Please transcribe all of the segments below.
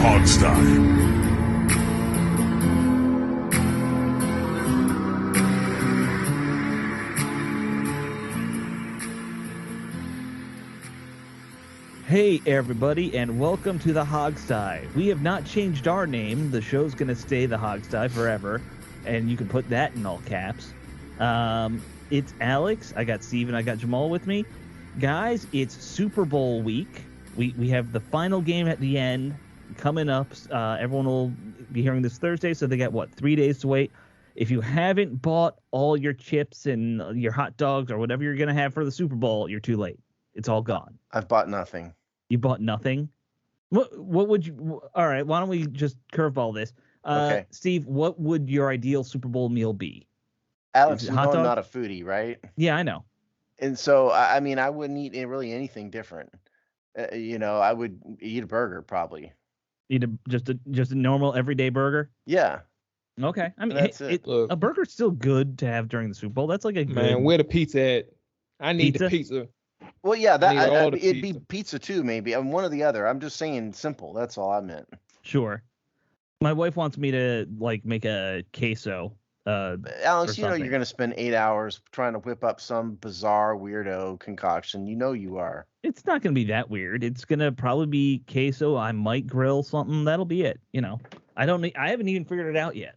Hogstye. Hey everybody, and welcome to the Hogstye. We have not changed our name. The show's going to stay the Hogstye forever, and you can put that in all caps. It's Alex, I got Steve, and I got Jamal with me. Guys, it's Super Bowl week. We have the final game at the end coming up. Everyone will be hearing this Thursday, so they got, 3 days to wait. If you haven't bought all your chips and your hot dogs or whatever you're going to have for the Super Bowl, you're too late. It's all gone. I've bought nothing. You bought nothing? What would you... All right, why don't we just curveball this? Okay. Steve, what would your ideal Super Bowl meal be? Alex, you know I'm not a foodie, right? Yeah, I know. And so, I mean, I wouldn't eat really anything different. I would eat a burger probably. Eat just a normal everyday burger? Yeah. Okay. I mean, that's it. A burger's still good to have during the Super Bowl. That's like a good... Man, where the pizza at? I need the pizza. Well, yeah, it'd be pizza too, maybe. I'm one or the other. I'm just saying simple. That's all I meant. Sure. My wife wants me to make a queso. Alex, you're going to spend 8 hours trying to whip up some bizarre weirdo concoction. You know you are. It's not going to be that weird. It's going to probably be queso. I might grill something. That'll be it. I haven't even figured it out yet.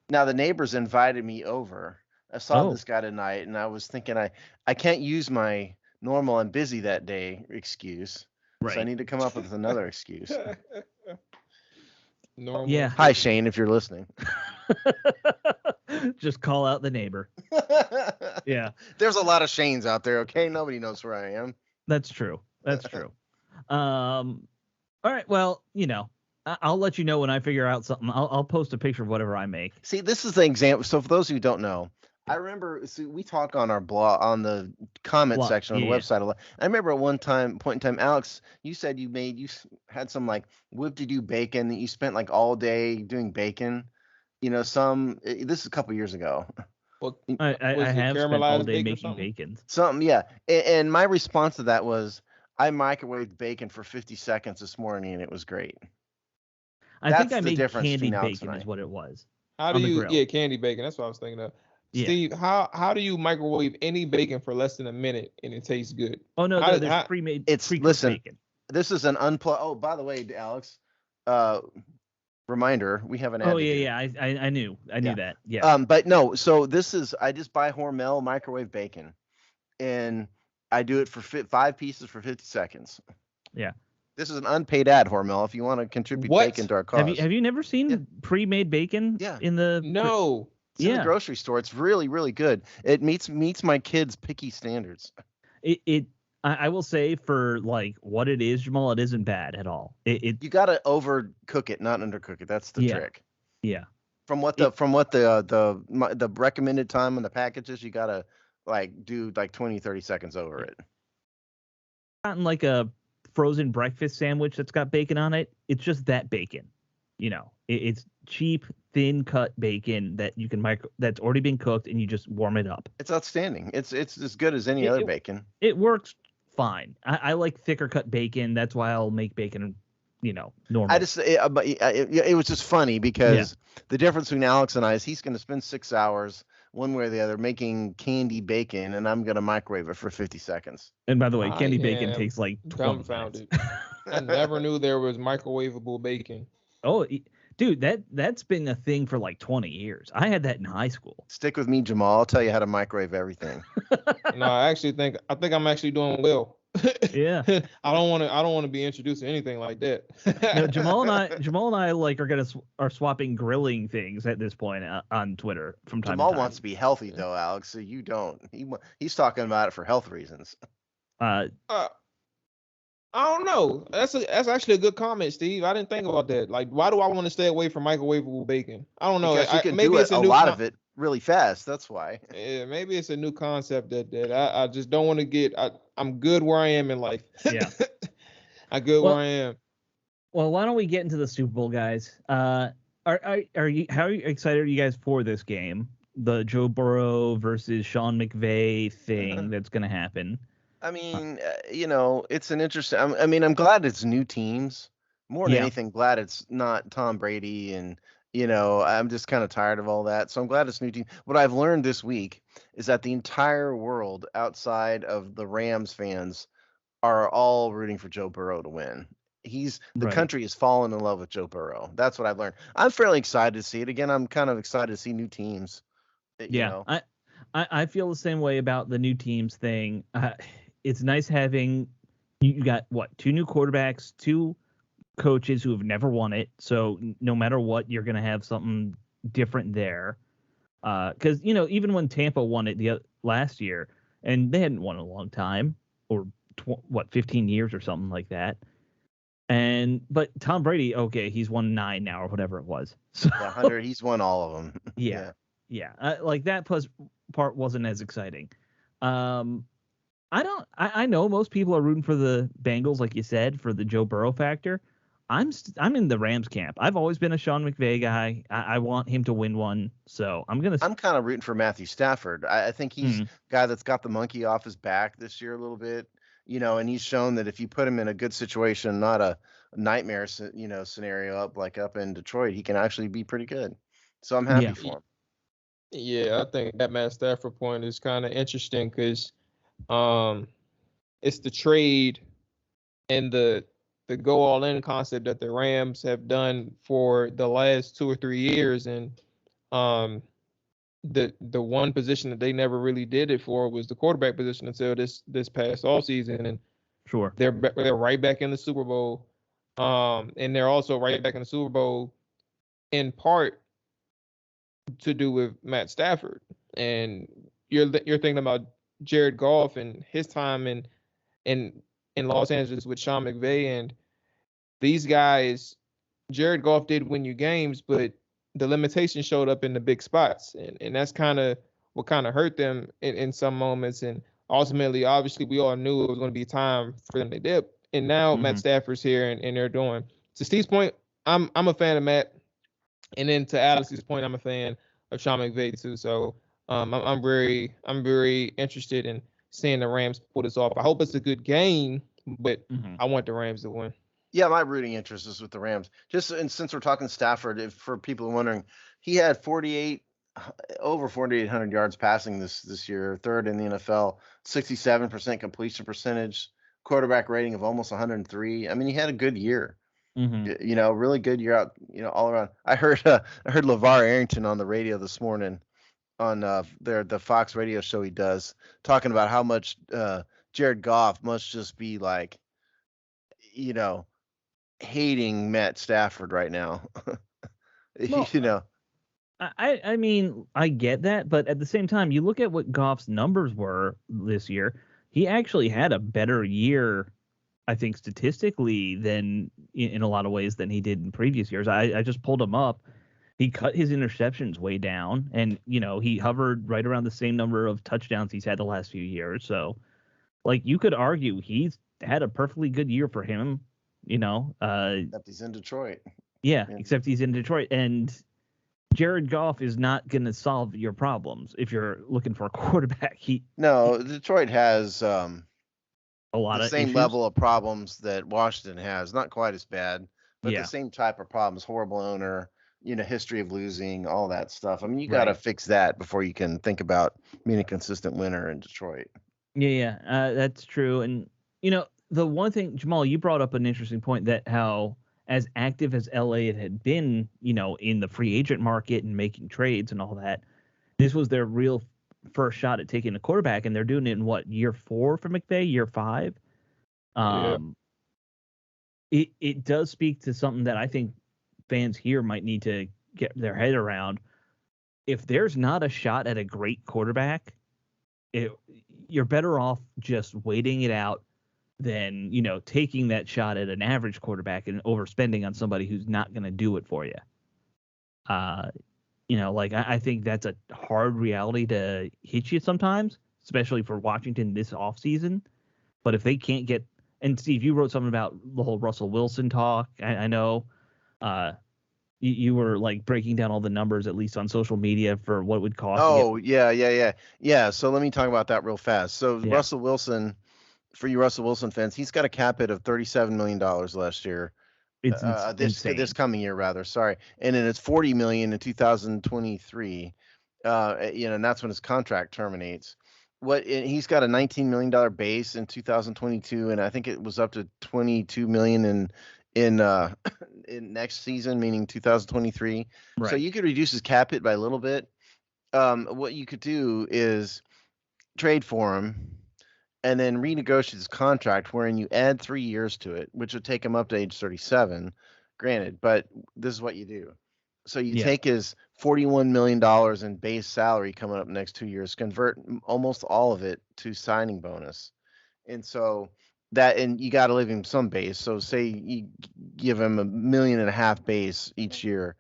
Now the neighbors invited me over. I saw this guy tonight, and I was thinking I can't use my normal I'm busy that day excuse. Right. So I need to come up with another excuse. Normal. Yeah. Hi, Shane, if you're listening. Just call out the neighbor. Yeah. There's a lot of Shanes out there, okay? Nobody knows where I am. That's true. All right, well, I'll let you know when I figure out something. I'll post a picture of whatever I make. See, this is the example. So for those of you who don't know, I remember we talk on our blog, on the comment section on the website a lot. I remember at one point in time, Alex, you said you had some whip-de-doo bacon that you spent all day doing bacon. This is a couple years ago. Well, I have spent all day making bacon. Something, yeah. And my response to that was, I microwaved bacon for 50 seconds this morning, and it was great. I think I made candy bacon is what it was. How do you? Yeah, candy bacon. That's what I was thinking of. Yeah. Steve, how do you microwave any bacon for less than a minute and it tastes good? Oh no, there's pre-made. Listen, bacon. This is an unplugged. Oh, by the way, Alex, reminder, we have an ad. Oh yeah, I knew that. Yeah. But no, so I just buy Hormel microwave bacon, and I do it for 5 pieces for 50 seconds. Yeah. This is an unpaid ad, Hormel. If you want to contribute bacon to our cause. Have you never seen pre-made bacon? Yeah. No. It's in the grocery store. It's really, really good. It meets my kids' picky standards. I will say for what it is, Jamal, it isn't bad at all. You gotta overcook it, not undercook it. That's the trick. Yeah. From what the recommended time on the packages, you gotta do 20, 30 seconds over it. Gotten a frozen breakfast sandwich that's got bacon on it. It's just that bacon. It's cheap, thin cut bacon that you can that's already been cooked, and you just warm it up. It's outstanding. It's as good as any other bacon. It works fine. I like thicker cut bacon. That's why I'll make bacon, normal. It was just funny because the difference between Alex and I is he's going to spend 6 hours one way or the other making candy bacon, and I'm going to microwave it for 50 seconds. And by the way, candy bacon takes 20 dumbfounded. I never knew there was microwavable bacon. Oh, dude, that's been a thing for 20 years. I had that in high school. Stick with me, Jamal. I'll tell you how to microwave everything. No, I think I'm actually doing well. Yeah. I don't want to be introduced to anything like that. No, Jamal and I are swapping grilling things at this point on Twitter from time to time. Jamal wants to be healthy though, Alex. So you don't. He's talking about it for health reasons. I don't know. That's actually a good comment, Steve. I didn't think about that. Why do I want to stay away from microwavable bacon? I don't know. Because you can do a lot of it really fast. That's why. Yeah, maybe it's a new concept that I just don't want to get. I'm good where I am in life. Yeah. Where I am. Well, why don't we get into the Super Bowl, guys? How excited are you guys for this game? The Joe Burrow versus Sean McVay thing that's going to happen. I mean, it's an interesting. I'm glad it's new teams, More than anything, glad it's not Tom Brady, and I'm just kind of tired of all that. So I'm glad it's a new team. What I've learned this week is that the entire world outside of the Rams fans are all rooting for Joe Burrow to win. The country is falling in love with Joe Burrow. That's what I've learned. I'm fairly excited to see it. Again, I'm kind of excited to see new teams. I feel the same way about the new teams thing. It's nice having you got two new quarterbacks, two coaches who have never won it. So no matter what, you're going to have something different there. Because even when Tampa won it last year, and they hadn't won in a long time, or 15 years or something like that. But Tom Brady, okay, he's won 9 now or whatever it was. So 100, he's won all of them. Yeah. Like that part wasn't as exciting. I know most people are rooting for the Bengals, like you said, for the Joe Burrow factor. I'm in the Rams camp. I've always been a Sean McVay guy. I want him to win one, so I'm kind of rooting for Matthew Stafford. I think he's a guy that's got the monkey off his back this year a little bit, and he's shown that if you put him in a good situation, not a nightmare, scenario up in Detroit, he can actually be pretty good. So I'm happy for him. Yeah, I think that Matt Stafford point is kind of interesting because it's the trade and the go all in concept that the Rams have done for the last 2 or 3 years, and the one position that they never really did it for was the quarterback position until this past offseason, and sure they're right back in the Super Bowl, and they're also right back in the Super Bowl in part to do with Matt Stafford. And you're thinking about Jared Goff and his time in Los Angeles with Sean McVay, and these guys, Jared Goff did win you games, but the limitations showed up in the big spots, and that's kind of what kind of hurt them in some moments. And ultimately, obviously, we all knew it was going to be time for them to dip. And now Matt Stafford's here, and they're doing. To Steve's point, I'm a fan of Matt, and then to Alex's point, I'm a fan of Sean McVay too. So I'm very interested in seeing the Rams pull this off. I hope it's a good game, but I want the Rams to win. Yeah, my rooting interest is with the Rams. Since we're talking Stafford, for people wondering, he had over 4,800 yards passing this year, third in the NFL, 67% completion percentage, quarterback rating of almost 103. I mean, he had a good year. Really good year out, all around. I heard LeVar Arrington on the radio this morning on the Fox radio show he does, talking about how much Jared Goff must just be like, hating Matt Stafford right now. Well, I mean, I get that, but at the same time, you look at what Goff's numbers were this year. He actually had a better year, I think, statistically than in a lot of ways than he did in previous years. I just pulled him up. He cut his interceptions way down, and he hovered right around the same number of touchdowns he's had the last few years. So, like, you could argue he's had a perfectly good year for him. Except he's in Detroit. Yeah, except he's in Detroit, and Jared Goff is not going to solve your problems if you're looking for a quarterback. Detroit has a lot the of same issues. level of problems that Washington has. Not quite as bad, but the same type of problems. Horrible owner, history of losing, all that stuff. I mean, you got to fix that before you can think about being a consistent winner in Detroit. Yeah, that's true. And the one thing, Jamal, you brought up an interesting point, that how as active as LA had been, in the free agent market and making trades and all that, this was their real first shot at taking a quarterback, and they're doing it in year 4 for McVay, year 5. It does speak to something that I think fans here might need to get their head around. If there's not a shot at a great quarterback, you're better off just waiting it out than, taking that shot at an average quarterback and overspending on somebody who's not going to do it for you. I think that's a hard reality to hit you sometimes, especially for Washington this offseason. But if they can't get, and Steve, you wrote something about the whole Russell Wilson talk. I know you were like breaking down all the numbers, at least on social media, for what it would cost. Oh, yeah. So let me talk about that real fast. So Russell Wilson, for you Russell Wilson fans, he's got a cap hit of $37 million last year. It's this insane. coming year rather. Sorry, and then it's $40 million in 2023. And that's when his contract terminates. He's got a $19 million base in 2022, and I think it was up to $22 million in in next season, meaning 2023. Right. So you could reduce his cap hit by a little bit. What you could do is trade for him and then renegotiate his contract, wherein you add 3 years to it, which would take him up to age 37. Granted, but this is what you do. So you take his $41 million in base salary coming up next 2 years, convert almost all of it to signing bonus. And so and you got to leave him some base. So say you give him $1.5 million base each year.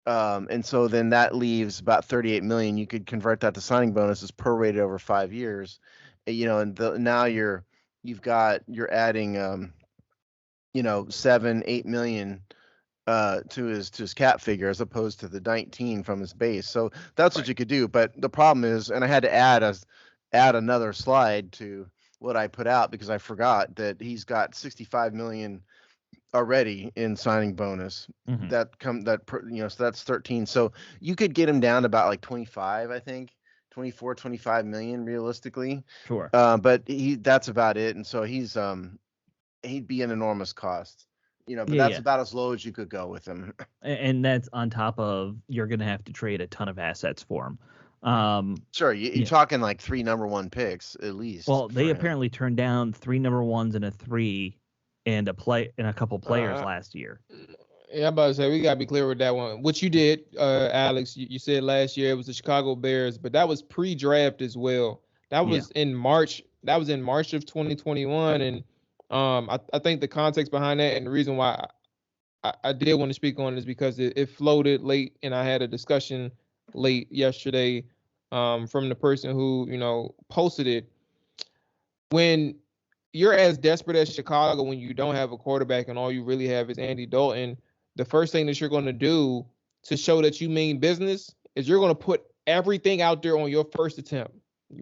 And so then that leaves about 38 million. You could convert that to signing bonuses prorated over 5 years. And now you're adding 7-8 million to his cap figure as opposed to the 19 from his base. So that's what you could do. But the problem is, and I had to add another slide to what I put out because I forgot that he's got 65 million already in signing bonus. So that's 13. So you could get him down to about like 25, I think. 24, 25 million realistically. Sure. But that's about it. And so he'd be an enormous cost. But that's about as low as you could go with him. And that's on top of you're going to have to trade a ton of assets for him. Sure, you're talking like 3 number 1 picks at least. Well, they apparently turned down 3 number 1s and a 3 and a couple players last year. Yeah, I'm about to say we gotta be clear with that one. What you did, Alex, you said last year it was the Chicago Bears, but that was pre-draft as well. That was in March. That was in March of 2021, and I think the context behind that and the reason why I did want to speak on it is because it floated late, and I had a discussion late yesterday from the person who posted it. When you're as desperate as Chicago, when you don't have a quarterback and all you really have is Andy Dalton, the first thing that you're going to do to show that you mean business is you're going to put everything out there on your first attempt.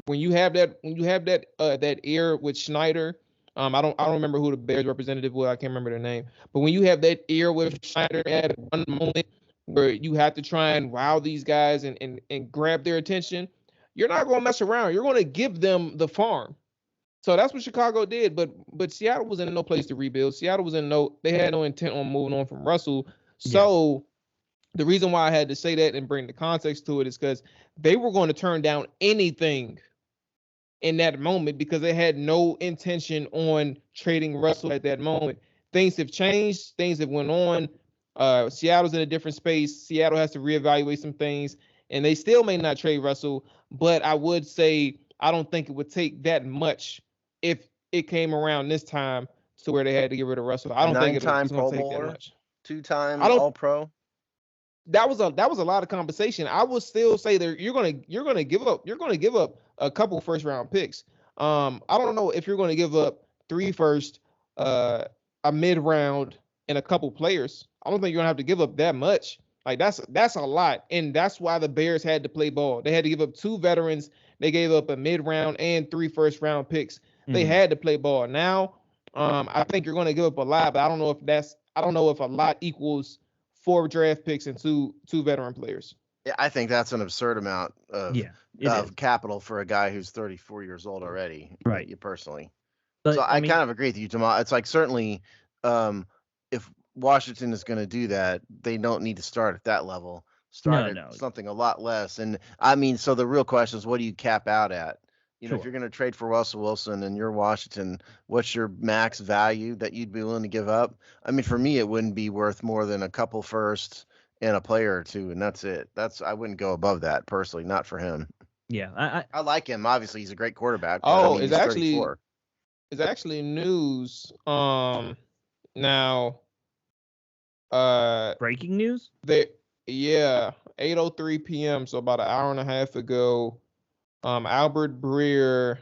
When you have that air with Schneider, I don't remember who the Bears representative was. I can't remember their name. But when you have that air with Schneider at one moment where you have to try and wow these guys and grab their attention, you're not going to mess around. You're going to give them the farm. So that's what Chicago did, but Seattle was in no place to rebuild. They had no intent on moving on from Russell. So the reason why I had to say that and bring the context to it is because they were going to turn down anything in that moment because they had no intention on trading Russell at that moment. Things have changed. Things have went on. Seattle's in a different space. Seattle has to reevaluate some things, and they still may not trade Russell, but I would say I don't think it would take that much if it came around this time to where they had to get rid of Russell. I don't think it's going to take that much. 2-time All-Pro. That was a lot of conversation. I would still say that you're gonna give up a couple first round picks. I don't know if you're going to give up 3 first, a mid round, and a couple players. I don't think you're gonna have to give up that much. Like that's a lot, and that's why the Bears had to play ball. They had to give up 2 veterans. They gave up a mid round and 3 first round picks. They had to play ball. Now, I think you're going to give up a lot, but I don't know if a lot equals 4 draft picks and two veteran players. Yeah, I think that's an absurd amount of capital for a guy who's 34 years old already. Right. You personally. But, so I kind of agree with you, Jamal. It's like certainly if Washington is going to do that, they don't need to start at that level. Start at something a lot less. And I mean, so the real question is, what do you cap out at? If you're going to trade for Russell Wilson and you're Washington, what's your max value that you'd be willing to give up? I mean, for me, it wouldn't be worth more than a couple firsts and a player or 2, and that's it. I wouldn't go above that personally, not for him. Yeah, I like him. Obviously, he's a great quarterback. Oh, it's actually news. Now, breaking news. 8:03 p.m. So about an hour and a half ago. Albert Breer,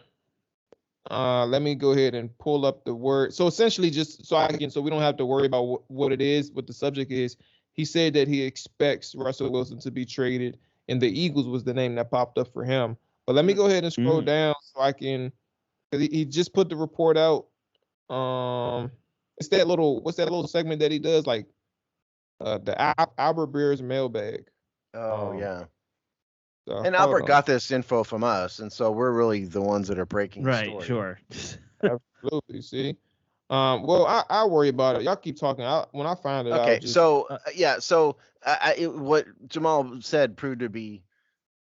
let me go ahead and pull up the word. So essentially, just so we don't have to worry about what it is, what the subject is. He said that he expects Russell Wilson to be traded, and the Eagles was the name that popped up for him. But let me go ahead and scroll down so I can. He just put the report out. It's that what's that little segment that he does, like the Albert Breer's mailbag. Oh yeah. So and Albert got this info from us, and so we're really the ones that are breaking the story. Right, sure. Absolutely. See. Well, I worry about it. Y'all keep talking. When I find it, okay. I'll just... So what Jamal said proved to be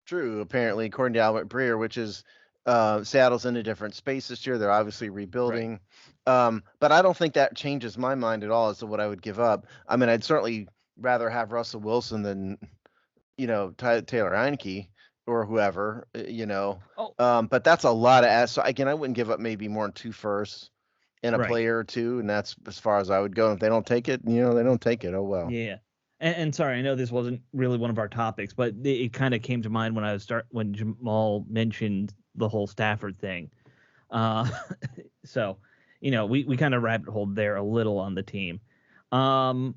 true, apparently, according to Albert Breer, which is Seattle's in a different space this year. They're obviously rebuilding. Right. But I don't think that changes my mind at all as to what I would give up. I mean, I'd certainly rather have Russell Wilson than, Taylor Heineke or whoever, but that's a lot of ass. So again, I wouldn't give up maybe more than 2 firsts and a player or 2, and that's as far as I would go. If they don't take it, they don't take it. Oh well. Yeah. And sorry, I know this wasn't really one of our topics, but it kind of came to mind when Jamal mentioned the whole Stafford thing. So, we kind of rabbit holed there a little on the team. But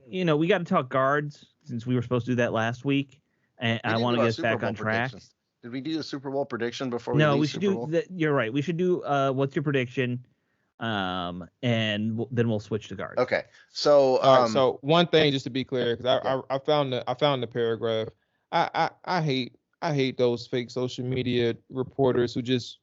we got to talk guards since we were supposed to do that last week, and I want to get us back on track. Did we do a Super Bowl prediction before? We should do. You're right. We should do. What's your prediction? And then we'll switch to guards. Okay. So so one thing, just to be clear, because I found the paragraph. I hate those fake social media reporters who just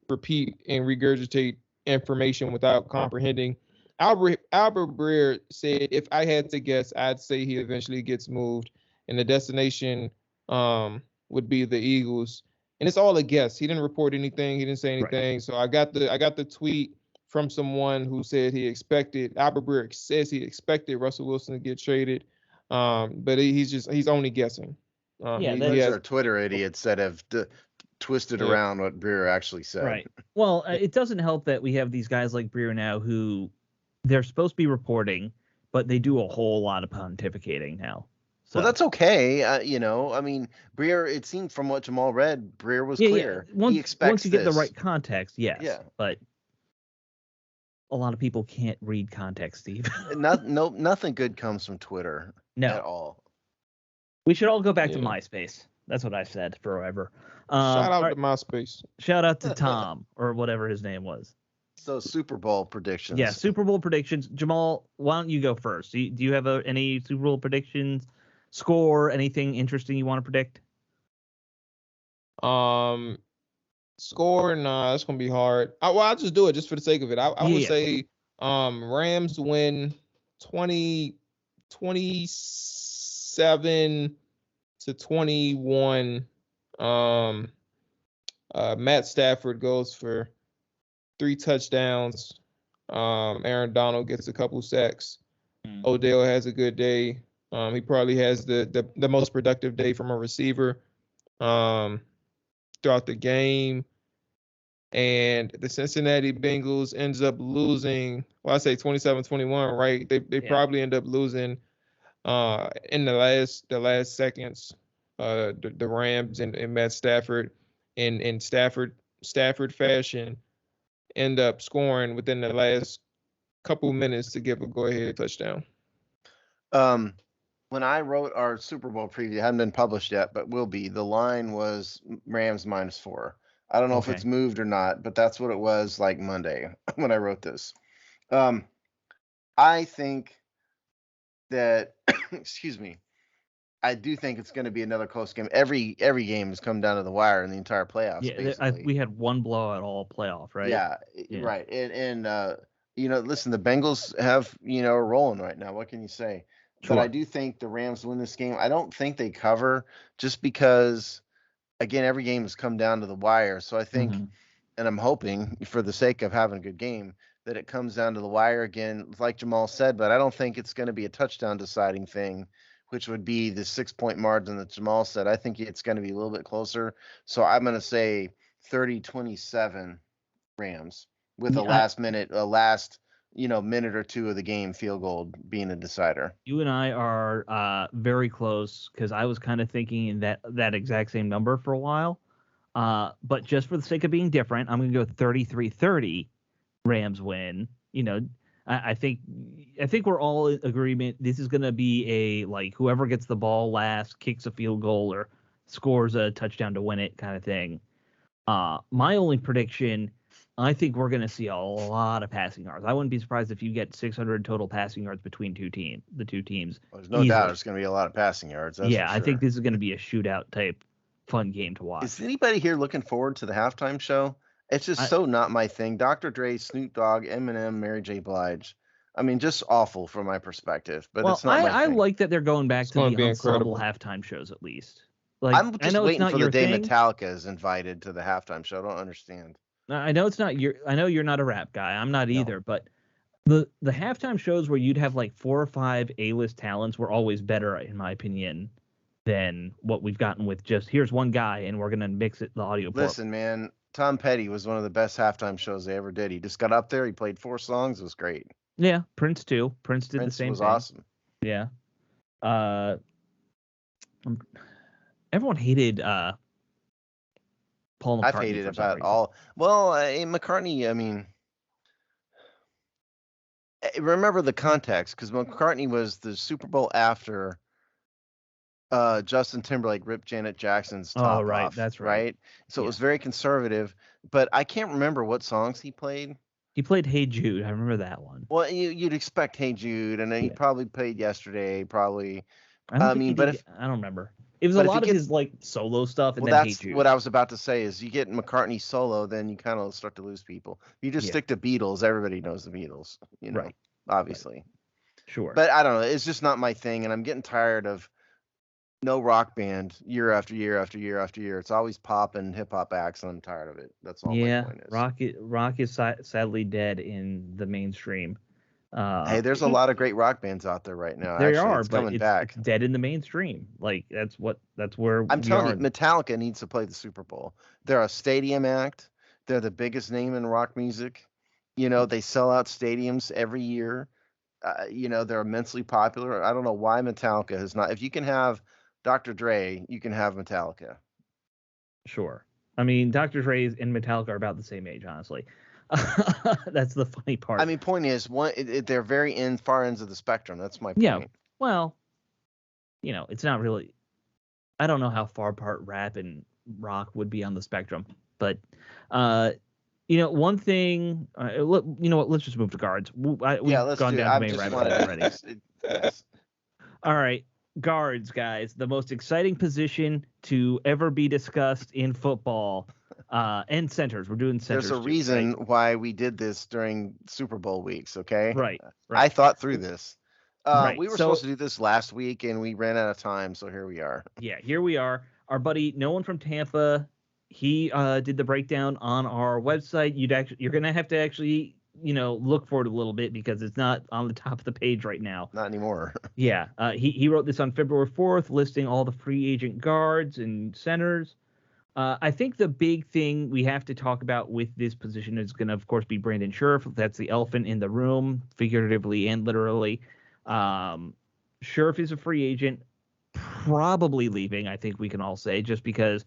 repeat and regurgitate information without comprehending. Albert Breer said, if I had to guess, I'd say he eventually gets moved, and the destination would be the Eagles. And it's all a guess. He didn't report anything. He didn't say anything. Right. So I got the tweet from someone who said Albert Breer says he expected Russell Wilson to get traded, but he's only guessing. Our Twitter idiots that have twisted around what Breer actually said. Right. Well, it doesn't help that we have these guys like Breer now who they're supposed to be reporting, but they do a whole lot of pontificating now. So. Well, that's okay. I mean, Breer, it seemed from what Jamal read, Breer was clear. Yeah. He expects once you get the right context, yes. Yeah. But a lot of people can't read context, Steve. Nothing good comes from Twitter at all. We should all go back to MySpace. That's what I said forever. Shout out to MySpace. Shout out to Tom or whatever his name was. So Super Bowl predictions. Yeah, Super Bowl predictions. Jamal, why don't you go first? Do you have any Super Bowl predictions, score, anything interesting you want to predict? Score? Nah, that's gonna be hard. I'll just do it just for the sake of it. I would say Rams win 27-21. Matt Stafford goes for 3 touchdowns. Aaron Donald gets a couple sacks. Odell has a good day. He probably has the most productive day from a receiver throughout the game. And the Cincinnati Bengals ends up losing. Well, I say 27-21, right? They probably end up losing in the last seconds. The Rams and Matt Stafford in Stafford fashion end up scoring within the last couple minutes to give a go-ahead touchdown. When I wrote our Super Bowl preview, it hadn't been published yet, but will be. The line was Rams -4. I don't know if it's moved or not, but that's what it was like Monday when I wrote this. I think that, excuse me, I do think it's going to be another close game. Every game has come down to the wire in the entire playoffs. Yeah, we had one blowout all playoff, right? Yeah. Right. And listen, the Bengals have are rolling right now. What can you say? Sure. But I do think the Rams win this game. I don't think they cover just because, again, every game has come down to the wire. So I think, and I'm hoping for the sake of having a good game, that it comes down to the wire again, like Jamal said. But I don't think it's going to be a touchdown deciding thing, which would be the 6-point margin that Jamal said. I think it's going to be a little bit closer. So I'm going to say 30-27 Rams with a last minute or two of the game field goal being a decider. You and I are very close because I was kind of thinking that exact same number for a while. But just for the sake of being different, I'm going to go 33-30 Rams win. I think we're all in agreement. This is going to be whoever gets the ball last kicks a field goal or scores a touchdown to win it kind of thing. My only prediction, I think we're going to see a lot of passing yards. I wouldn't be surprised if you get 600 total passing yards between the two teams. Well, there's no doubt there's going to be a lot of passing yards. That's for sure. I think this is going to be a shootout type fun game to watch. Is anybody here looking forward to the halftime show? It's just so not my thing. Dr. Dre, Snoop Dogg, Eminem, Mary J. Blige. I mean, just awful from my perspective. But it's not my thing. I like that they're going back to the ensemble halftime shows at least. Like, I'm just waiting for the day Metallica is invited to the halftime show. I don't understand. I know it's not I know you're not a rap guy. I'm not either. But the halftime shows where you'd have like 4 or 5 A-list talents were always better, in my opinion, than what we've gotten with just here's one guy and we're gonna mix it the audio. Listen, man, Tom Petty was one of the best halftime shows they ever did. He just got up there, he played 4 songs, it was great. Yeah, Prince too. Prince did the same thing. Was awesome. Yeah. Everyone hated Paul McCartney. I've hated about all. Well, McCartney, I mean, remember the context, because McCartney was the Super Bowl after Justin Timberlake ripped Janet Jackson's top off. That's right. So it was very conservative, but I can't remember what songs he played. He played Hey Jude. I remember that one. Well, you'd expect Hey Jude, and then he probably played Yesterday, probably. I don't remember. It was a lot of his like solo stuff, and then that's Hey Jude. What I was about to say is you get McCartney solo, then you kind of start to lose people. If you just stick to Beatles, everybody knows the Beatles, right? Obviously. Right. Sure. But I don't know. It's just not my thing, and I'm getting tired of no rock band year after year after year after year. It's always pop and hip hop acts, and I'm tired of it. That's all my point is. Rock is sadly dead in the mainstream. Hey, there's a lot of great rock bands out there right now. It's coming back. It's dead in the mainstream. Like that's where I'm telling you, Metallica needs to play the Super Bowl. They're a stadium act. They're the biggest name in rock music. They sell out stadiums every year. They're immensely popular. I don't know why Metallica has not. If you can have Dr. Dre, you can have Metallica. Sure. I mean, Dr. Dre and Metallica are about the same age, honestly. That's the funny part. I mean, point is, they're very far ends of the spectrum. That's my point. Yeah. Well, it's not really. I don't know how far apart rap and rock would be on the spectrum, but one thing. You know what? Let's just move to guards. We've gone down to main rabbit hole already. Yes. All right. Guards, guys, the most exciting position to ever be discussed in football, and centers. We're doing centers. There's a reason why we did this during Super Bowl weeks, okay? Right. I thought through this. We were supposed to do this last week, and we ran out of time, so here we are. Yeah, here we are. Our buddy, no one from Tampa, he did the breakdown on our website. You're gonna have to actually look for it a little bit because it's not on the top of the page right now. Not anymore. Yeah. He wrote this on February 4th, listing all the free agent guards and centers. I think the big thing we have to talk about with this position is going to, of course, be Brandon Scherff. That's the elephant in the room, figuratively and literally. Scherff is a free agent, probably leaving, I think we can all say, just because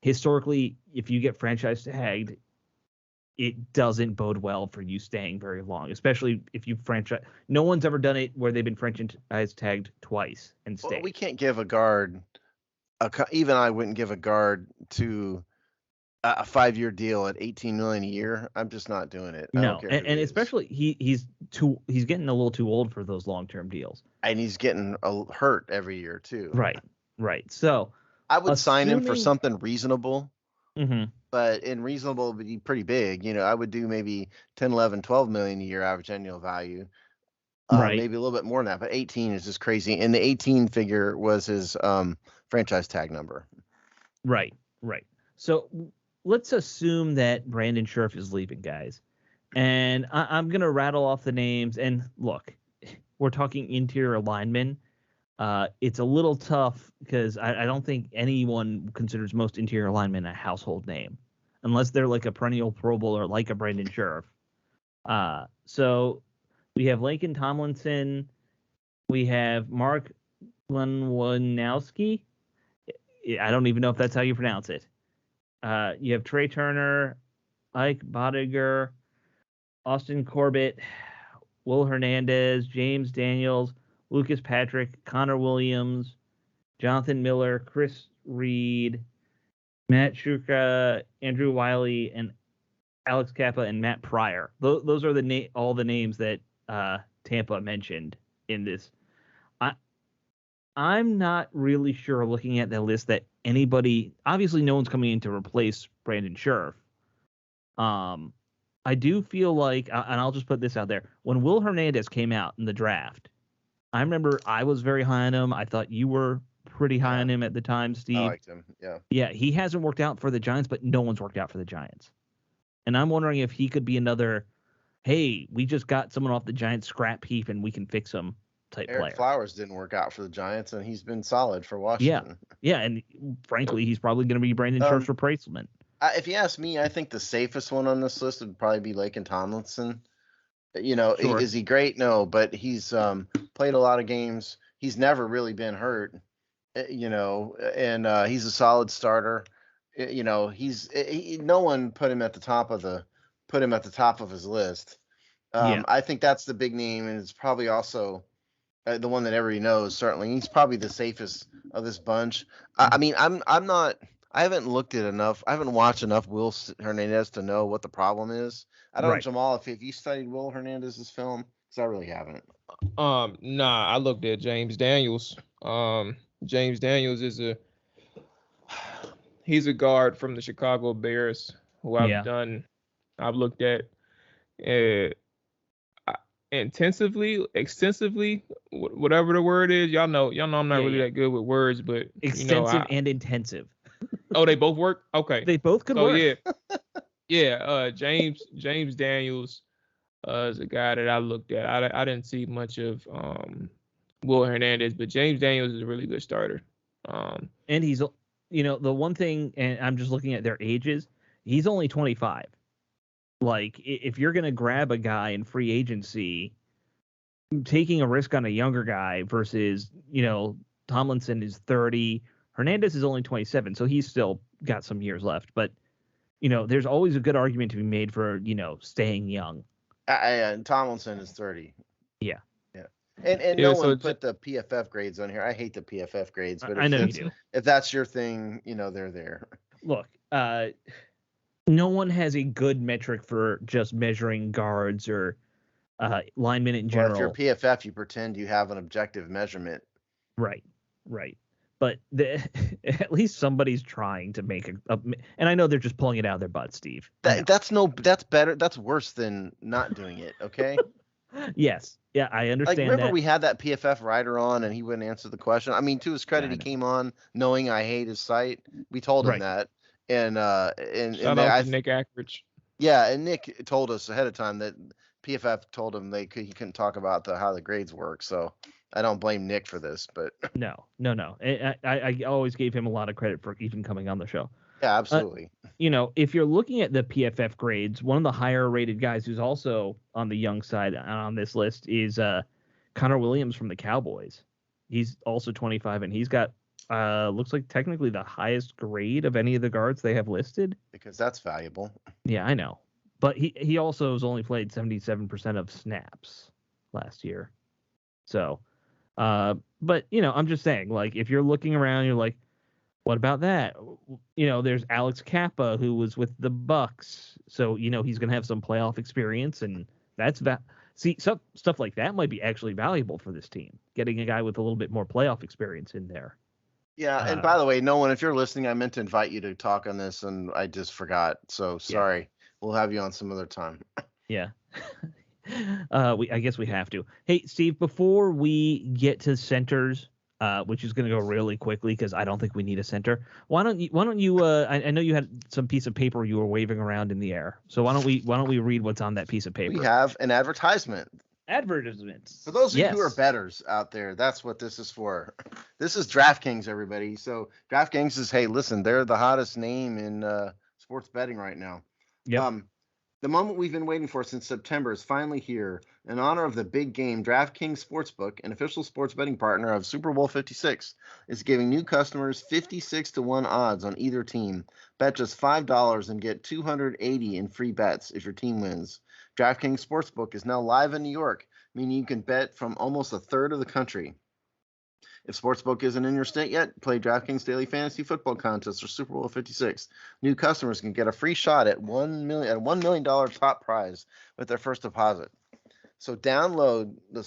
historically, if you get franchise tagged, it doesn't bode well for you staying very long, especially if you franchise. No one's ever done it where they've been franchise tagged twice and stayed. Well, we can't give a guard. Even I wouldn't give a guard to a 5-year deal at $18 million a year. I'm just not doing it. No, and especially he's getting a little too old for those long-term deals, and he's getting hurt every year too. Right. So I would sign him for something reasonable. Mm-hmm. But reasonable would be pretty big. I would do maybe 10, 11, 12 million a year average annual value. Maybe a little bit more than that, but 18 is just crazy. And the 18 figure was his franchise tag number. Right. So let's assume that Brandon Scherff is leaving, guys. And I'm going to rattle off the names. And look, we're talking interior linemen. It's a little tough because I don't think anyone considers most interior linemen a household name unless they're like a perennial Pro Bowler like a Brandon Scherff. So we have Laken Tomlinson. We have Mark Glenwanowski. I don't even know if that's how you pronounce it. You have Trey Turner, Ike Bodiger, Austin Corbett, Will Hernandez, James Daniels, Lucas Patrick, Connor Williams, Jonathan Miller, Chris Reed, Matt Shuka, Andrew Wiley, and Alex Kappa, and Matt Pryor. Those are all the names that Tampa mentioned in this. I'm not really sure, looking at the list, that anybody. Obviously, no one's coming in to replace Brandon Scherf. I do feel like, and I'll just put this out there: when Will Hernandez came out in the draft, I remember I was very high on him. I thought you were pretty high on him at the time, Steve. I liked him. Yeah. Yeah, he hasn't worked out for the Giants, but no one's worked out for the Giants. And I'm wondering if he could be another, hey, we just got someone off the Giants scrap heap and we can fix him type Eric player. Flowers didn't work out for the Giants, and he's been solid for Washington. Yeah, and frankly, he's probably going to be Brandon Scherf's replacement. If you ask me, I think the safest one on this list would probably be Laken Tomlinson. Sure. Is he great? No, but he's played a lot of games. He's never really been hurt, and he's a solid starter. No one put him at the top of his list. I think that's the big name, and it's probably also the one that everybody knows. Certainly, he's probably the safest of this bunch. I mean, I'm not. I haven't looked at enough. I haven't watched enough Will Hernandez to know what the problem is. I don't know, Jamal, if you studied Will Hernandez's film, because I really haven't. Nah, I looked at James Daniels. James Daniels he's a guard from the Chicago Bears who I've looked at extensively, whatever the word is. Y'all know I'm not really that good with words, but extensive and intensive. Oh, they both work? Okay. They both could work. Yeah. James Daniels is a guy that I looked at. I didn't see much of Will Hernandez, but James Daniels is a really good starter. And he's, the one thing, and I'm just looking at their ages, he's only 25. Like, if you're going to grab a guy in free agency, taking a risk on a younger guy versus, Tomlinson is 30, Hernandez is only 27, so he's still got some years left. But, there's always a good argument to be made for, staying young. And Tomlinson is 30. Yeah. And no one put the PFF grades on here. I hate the PFF grades, but I know you do. If that's your thing, they're there. Look, no one has a good metric for just measuring guards or linemen in general. Well, if you're PFF, you pretend you have an objective measurement. Right. But at least somebody's trying to make and I know they're just pulling it out of their butt, Steve. That's better. That's worse than not doing it. Okay. Yes. Yeah, I understand. Like, remember we had that PFF writer on and he wouldn't answer the question. I mean, to his credit, he came on knowing I hate his site. We told him that. And shout out to Nick Ackridge. Yeah, and Nick told us ahead of time that PFF told him he couldn't talk about how the grades work. So I don't blame Nick for this, but no. I always gave him a lot of credit for even coming on the show. Yeah, absolutely. If you're looking at the PFF grades, one of the higher rated guys who's also on the young side on this list is Connor Williams from the Cowboys. He's also 25, and he's got looks like technically the highest grade of any of the guards they have listed. Because that's valuable. Yeah, I know. But he also has only played 77% of snaps last year. So, but, I'm just saying, like, if you're looking around, you're like, what about that? There's Alex Kappa, who was with the Bucks. So, he's going to have some playoff experience, and that's stuff like that might be actually valuable for this team, getting a guy with a little bit more playoff experience in there. Yeah, and by the way, no one, if you're listening, I meant to invite you to talk on this, and I just forgot. So sorry. Yeah. We'll have you on some other time. Yeah. I guess we have to. Hey, Steve, before we get to centers, which is going to go really quickly because I don't think we need a center. Why don't you? I know you had some piece of paper you were waving around in the air. So why don't we read what's on that piece of paper? We have an advertisement. Advertisements. For those of you who are bettors out there, that's what this is for. This is DraftKings, everybody. So DraftKings is, hey, listen, they're the hottest name in sports betting right now. Yep. The moment we've been waiting for since September is finally here. In honor of the big game, DraftKings Sportsbook, an official sports betting partner of Super Bowl 56, is giving new customers 56-1 odds on either team. Bet just $5 and get $280 in free bets if your team wins. DraftKings Sportsbook is now live in New York, meaning you can bet from almost a third of the country. If Sportsbook isn't in your state yet, play DraftKings Daily Fantasy Football Contest or Super Bowl 56. New customers can get a free shot at $1 million top prize with their first deposit. So download the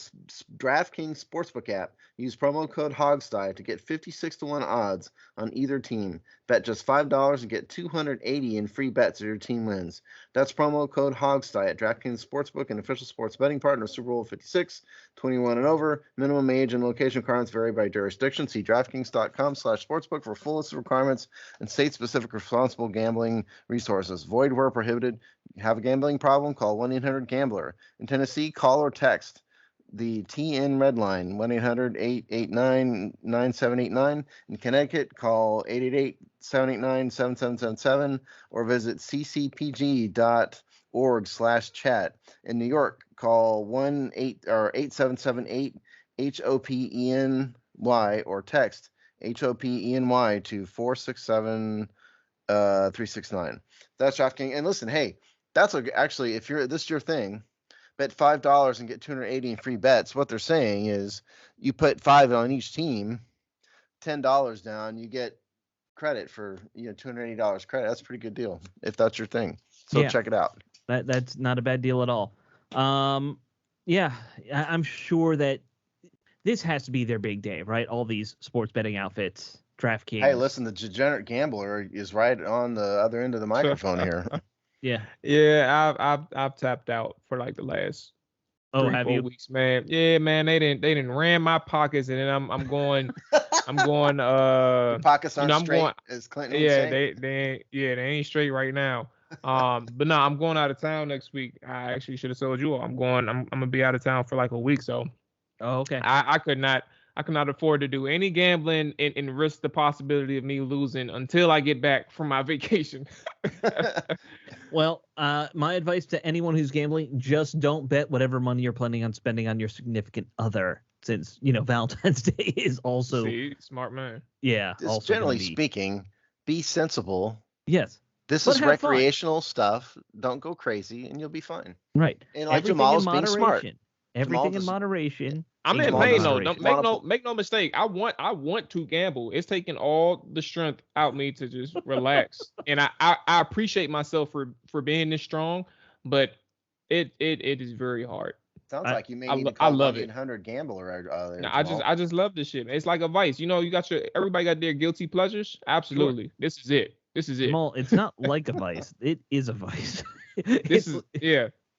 DraftKings Sportsbook app. Use promo code HOGSTY to get 56-1 odds on either team. Bet just $5 and get $280 in free bets if your team wins. That's promo code HOGSTY at DraftKings Sportsbook, an official sports betting partner of Super Bowl 56, 21 and over. Minimum age and location requirements vary by jurisdiction. See DraftKings.com/sportsbook for full list of requirements and state-specific responsible gambling resources. Void where prohibited. Have a gambling problem? Call 1-800-GAMBLER. In Tennessee, call or text the TN Red Line, 1-800-889-9789. In Connecticut, call 888-789-7777 or visit ccpg.org/chat. In New York, call 1-8778-HOPENY or text HOPENY to 467-369. That's DraftKings. And listen, hey, that's actually, if this is your thing, bet $5 and get $280 in free bets. What they're saying is you put $5 on each team, $10 down, you get credit for $280 credit. That's a pretty good deal if that's your thing. So check it out. That's not a bad deal at all. Yeah, I'm sure that this has to be their big day, right? All these sports betting outfits, DraftKings. Hey, listen, the degenerate gambler is right on the other end of the microphone here. Yeah, I've tapped out for like the last 3-4 weeks, man. Yeah, man, they didn't ram my pockets, and then I'm going Your pockets aren't straight, as Clinton would say. they ain't straight right now. But no, I'm going out of town next week. I actually should have told you all. I'm gonna be out of town for like a week, so okay. I could not afford to do any gambling and risk the possibility of me losing until I get back from my vacation. Well, my advice to anyone who's gambling, just don't bet whatever money you're planning on spending on your significant other, since, Valentine's Day is also... See, smart man. Yeah. Just generally speaking, be sensible. Yes. This is recreational stuff. Don't go crazy, and you'll be fine. Right. And like Jamal's being smart. Everything in moderation. I'm in pain though. Don't make no mistake. I want to gamble. It's taking all the strength out me to just relax. And I appreciate myself for being this strong, but it is very hard. Sounds like you may need to call 1-800-GAMBLER. I just love this shit. It's like a vice. You got everybody got their guilty pleasures. Absolutely. Sure. This is it. Jamal, it's not like a vice. It is a vice.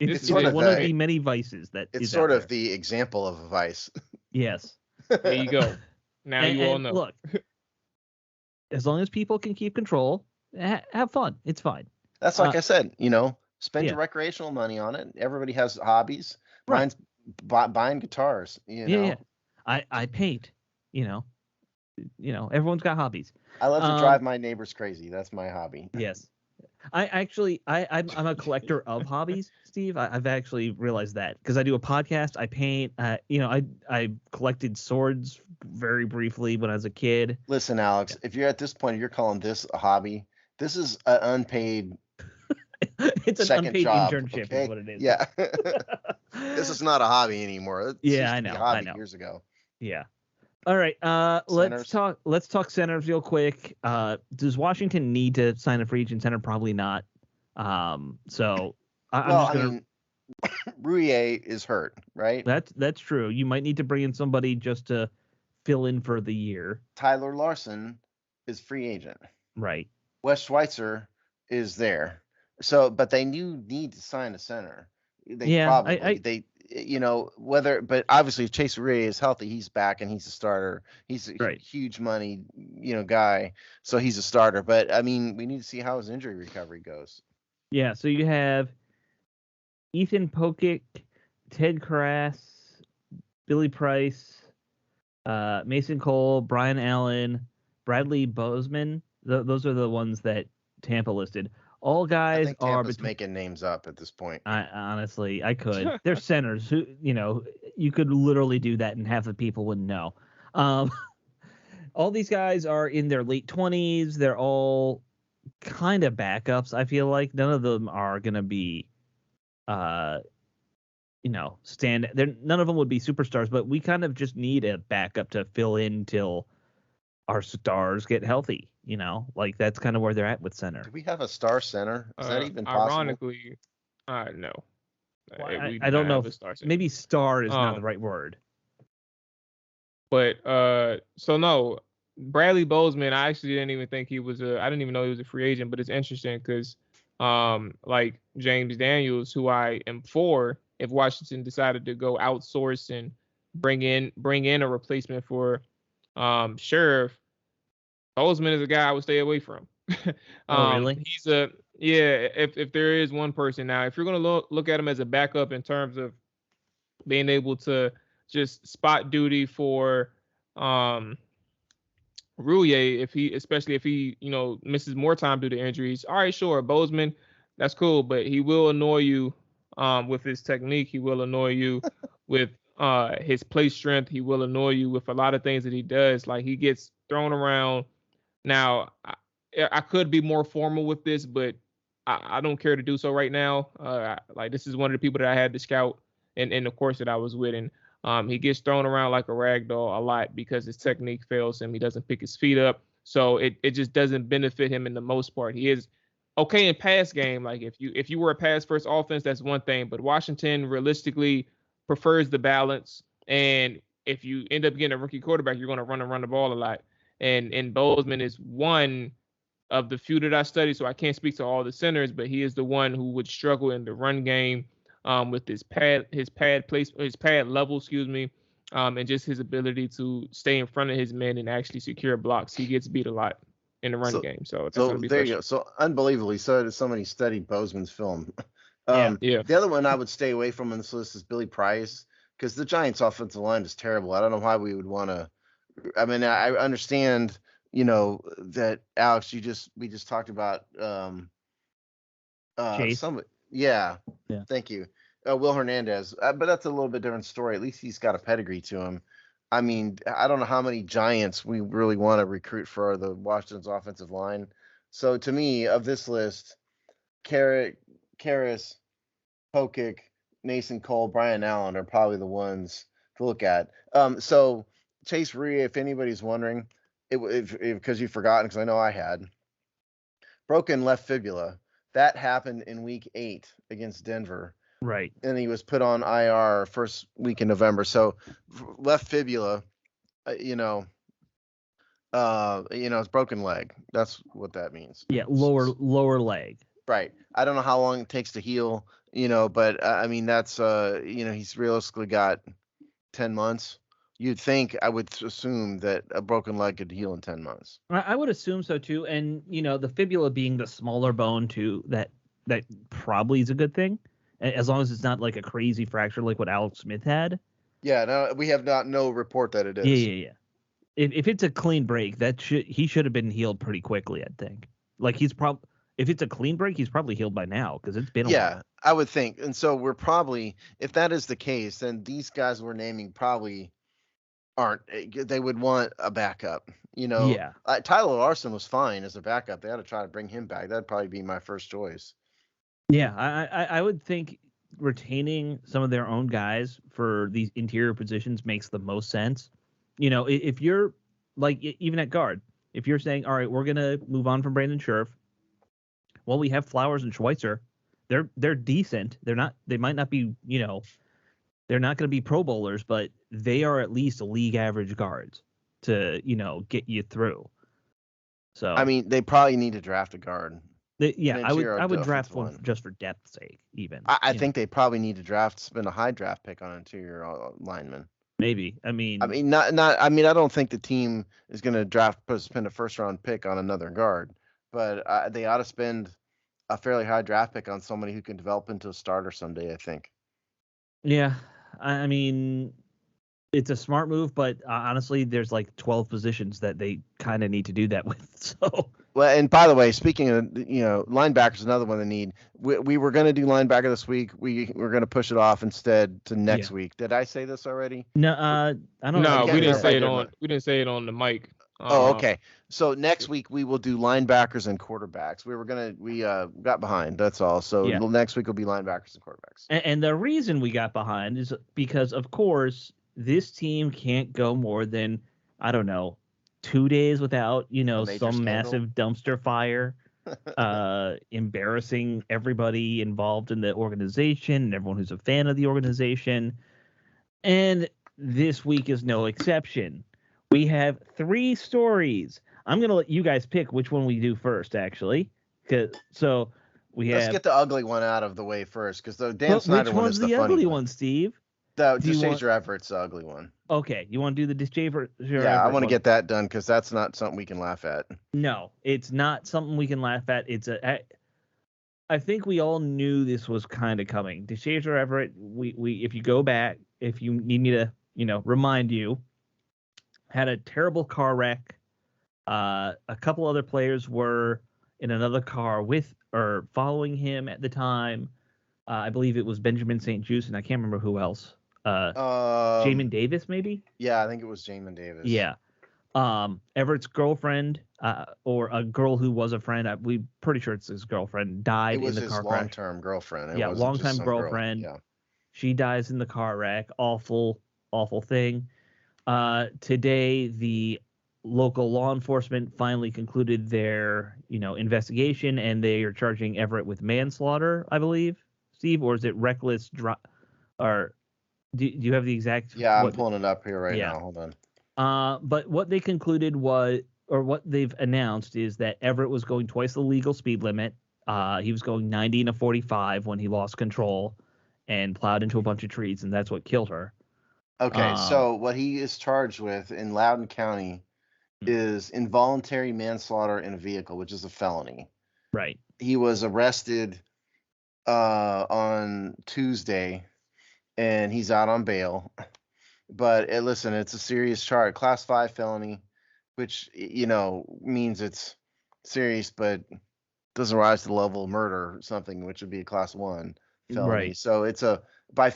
It's sort of one of the many vices that it's sort of the example of a vice. Yes. There you go. Now you all know. Look, as long as people can keep control, have fun. It's fine. That's like I said, spend your recreational money on it. Everybody has hobbies. Right. Mine's buying guitars. Yeah. I paint. Everyone's got hobbies. I love to drive my neighbors crazy. That's my hobby. Yes. I'm a collector of hobbies, Steve. I've actually realized that because I do a podcast. I paint. I collected swords very briefly when I was a kid. Listen, Alex, if you're at this point, you're calling this a hobby. This is an unpaid. It's an unpaid job, internship, okay? Is what it is. Yeah. This is not a hobby anymore. I know. I know. Years ago. Yeah. All right. Let's talk centers real quick. Does Washington need to sign a free agent center? Probably not. Rouillet is hurt, right? That's true. You might need to bring in somebody just to fill in for the year. Tyler Larson is free agent. Right. Wes Schweitzer is there. So, but they need to sign a center. But obviously if Chase Ray is healthy, he's back and he's a starter. He's a huge money, guy. So he's a starter. But we need to see how his injury recovery goes. Yeah. So you have Ethan Pokic, Ted Karras, Billy Price, Mason Cole, Brian Allen, Bradley Bozeman. Those are the ones that Tampa listed. All guys I think Tampa's making names up at this point. Honestly, I could. They're centers who, you could literally do that and half the people wouldn't know. All these guys are in their late 20s. They're all kind of backups. I feel like none of them are going to be stand there. None of them would be superstars, but we kind of just need a backup to fill in till our stars get healthy. Like that's kind of where they're at with center. Do we have a star center? Is that even possible? Ironically, no. Well, I don't know. Maybe star is not the right word. But so no, Bradley Bozeman. I actually didn't even think he was I didn't even know he was a free agent. But it's interesting because like James Daniels, who I am for, if Washington decided to go outsource and bring in a replacement for Sheriff, Bozeman is a guy I would stay away from. Oh, really? He's if there is one person now, if you're gonna look at him as a backup in terms of being able to just spot duty for Rouillet, especially if he misses more time due to injuries. All right, sure, Bozeman, that's cool, but he will annoy you with his technique. He will annoy you with his play strength. He will annoy you with a lot of things that he does. Like he gets thrown around. Now, I could be more formal with this, but I don't care to do so right now. Like this is one of the people that I had to scout in the course that I was with, and he gets thrown around like a rag doll a lot because his technique fails him. He doesn't pick his feet up, so it just doesn't benefit him in the most part. He is okay in pass game. Like if you were a pass first offense, that's one thing, but Washington realistically prefers the balance, and if you end up getting a rookie quarterback, you're going to run the ball a lot. And Bozeman is one of the few that I studied, so I can't speak to all the centers, but he is the one who would struggle in the run game with his pad level, and just his ability to stay in front of his men and actually secure blocks. He gets beat a lot in the run game, so that's going to be there you go. So unbelievably, so does somebody study Bozeman's film. Yeah. The other one I would stay away from on this list is Billy Price, because the Giants' offensive line is terrible. I don't know why we would want to. I mean, I understand, that Alex, we just talked about Chase. Yeah. Thank you, Will Hernandez. But that's a little bit different story. At least he's got a pedigree to him. I mean, I don't know how many Giants we really want to recruit for the Washington's offensive line. So to me, of this list, Karras, Pokic, Mason Cole, Brian Allen are probably the ones to look at. So Chase Rouillet, if anybody's wondering, because you've forgotten, because I know I had, broken left fibula. That happened in week 8 against Denver. Right. And he was put on IR first week in November. So left fibula, it's broken leg. That's what that means. Yeah, lower leg. Right. I don't know how long it takes to heal, but I mean, that's, he's realistically got 10 months. You'd think, I would assume that a broken leg could heal in 10 months. I would assume so too. And, the fibula being the smaller bone too, that probably is a good thing, as long as it's not like a crazy fracture like what Alex Smith had. Yeah, no, we have no report that it is. Yeah. If it's a clean break, he should have been healed pretty quickly, I think. Like if it's a clean break, he's probably healed by now because it's been a while. Yeah, I would think. And so we're probably, if that is the case, then these guys we're naming probably aren't. They would want a backup. Yeah. Tyler Larson was fine as a backup. They had to try to bring him back. That'd probably be my first choice. Yeah, I would think retaining some of their own guys for these interior positions makes the most sense. If you're like, even at guard, if you're saying, all right, we're gonna move on from Brandon Scherf. Well, we have Flowers and Schweitzer. They're decent. They might not be, they're not going to be Pro Bowlers, but they are at least league average guards to, get you through. So I mean, they probably need to draft a guard. I would draft one just for depth's sake. Even I think they probably need to spend a high draft pick on an interior lineman. Maybe. I mean, I don't think the team is going to spend a first round pick on another guard, but they ought to spend a fairly high draft pick on somebody who can develop into a starter someday, I think. Yeah. I mean, it's a smart move, but honestly, there's like 12 positions that they kind of need to do that with. So. Well, and by the way, speaking of, linebackers, another one they need. We were going to do linebacker this week. We're going to push it off instead to next week. Did I say this already? No, I don't know. No, we didn't say it on the mic. Okay. So next week we will do linebackers and quarterbacks. We got behind. That's all. So next week will be linebackers and quarterbacks. And the reason we got behind is because, of course, this team can't go more than, I don't know, 2 days without, some scandal. massive dumpster fire, embarrassing everybody involved in the organization and everyone who's a fan of the organization. And this week is no exception. We have 3 stories. I'm going to let you guys pick which one we do first, actually. Let's get the ugly one out of the way first, because the Dan Snyder one is the funny one. Which one's the ugly one, Steve? The DeShazer Everett's the ugly one. Okay, you want to do the DeShazer Everett? Yeah, I want to get that done, because that's not something we can laugh at. No, it's not something we can laugh at. I think we all knew this was kind of coming. DeShazer Everett, we if you go back, if you need me to, remind you, had a terrible car wreck. A couple other players were in another car with or following him at the time. I believe it was Benjamin St. Juste, and I can't remember who else. Jamin Davis, maybe? Yeah, I think it was Jamin Davis. Yeah. Everett's girlfriend, or a girl who was a friend, we're pretty sure it's his girlfriend, died in the car crash. It was his long-term girlfriend. Long-time girlfriend. Yeah. She dies in the car wreck. Awful, awful thing. Today, the local law enforcement finally concluded their, investigation, and they are charging Everett with manslaughter, I believe, Steve, or is it reckless drive? Or do you have the exact? Yeah, I'm pulling it up here right now. Hold on. But what they concluded was, or what they've announced, is that Everett was going twice the legal speed limit. He was going 90 and a 45 when he lost control and plowed into a bunch of trees, and that's what killed her. Okay, so what he is charged with in Loudoun County is involuntary manslaughter in a vehicle, which is a felony. Right. He was arrested on Tuesday, and he's out on bail. But listen, it's a serious charge, Class 5 felony, which means it's serious, but doesn't rise to the level of murder or something, which would be a Class 1 felony. Right. So it's by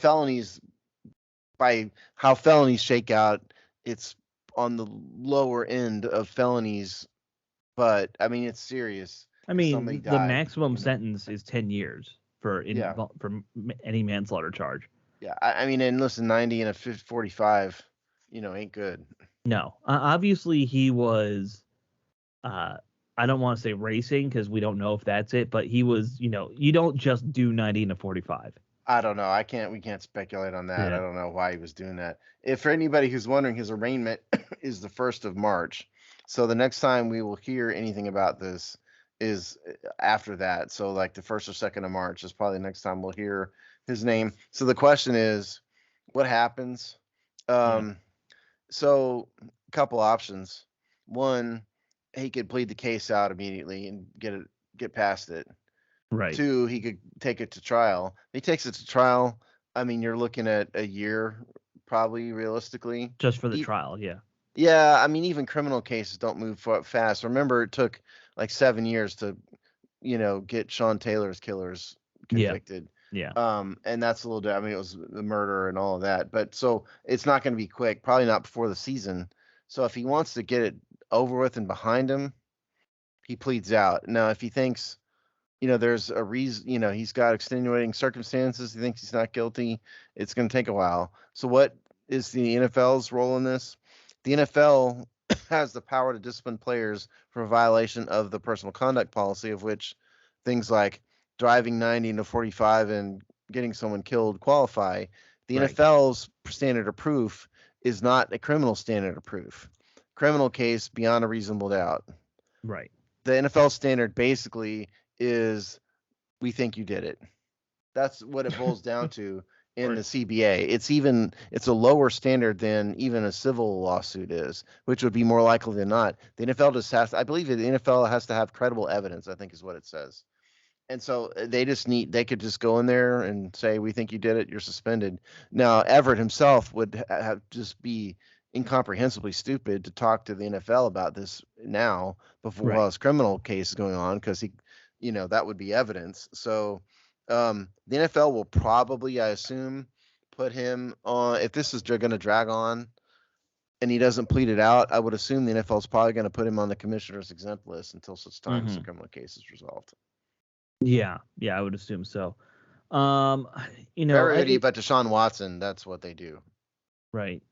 how felonies shake out, it's on the lower end of felonies, but I mean it's serious. The maximum sentence is 10 years for any manslaughter charge. Yeah, I mean, and listen, 90 and a 45, ain't good. No, obviously he was. I don't want to say racing because we don't know if that's it, but he was. You don't just do 90 and a 45. I don't know. We can't speculate on that. Yeah. I don't know why he was doing that. If for anybody who's wondering, his arraignment is the 1st of March. So the next time we will hear anything about this is after that. So like the 1st or 2nd of March is probably the next time we'll hear his name. So the question is, what happens? So a couple options. One, he could plead the case out immediately and get past it. Right. 2, he could take it to trial. If he takes it to trial, I mean, you're looking at a year, probably realistically. Just for the trial, yeah. Yeah, I mean, even criminal cases don't move fast. Remember, it took like 7 years to, get Sean Taylor's killers convicted. Yeah. And that's a little. I mean, it was the murder and all of that, but so it's not going to be quick. Probably not before the season. So if he wants to get it over with and behind him, he pleads out. Now, if he thinks, there's a reason, he's got extenuating circumstances, he thinks he's not guilty, it's going to take a while. So what is the NFL's role in this? The NFL has the power to discipline players for a violation of the personal conduct policy, of which things like driving 90 to 45 and getting someone killed qualify. The NFL's standard of proof is not a criminal standard of proof. Criminal case beyond a reasonable doubt. Right. The NFL standard basically is, we think you did it. That's what it boils down to in the CBA. It's a lower standard than even a civil lawsuit is, which would be more likely than not. The NFL I believe the NFL has to have credible evidence, I think is what it says. And so they could just go in there and say, we think you did it, you're suspended. Now, Everett himself would have just be incomprehensibly stupid to talk to the NFL about this now before his criminal case is going on, because he, that would be evidence. So the NFL will probably, I assume, put him on, if this is going to drag on and he doesn't plead it out, I would assume the NFL is probably going to put him on the commissioner's exempt list until such time as the criminal case is resolved. Yeah, I would assume so. Everybody but Deshaun Watson, that's what they do. Right.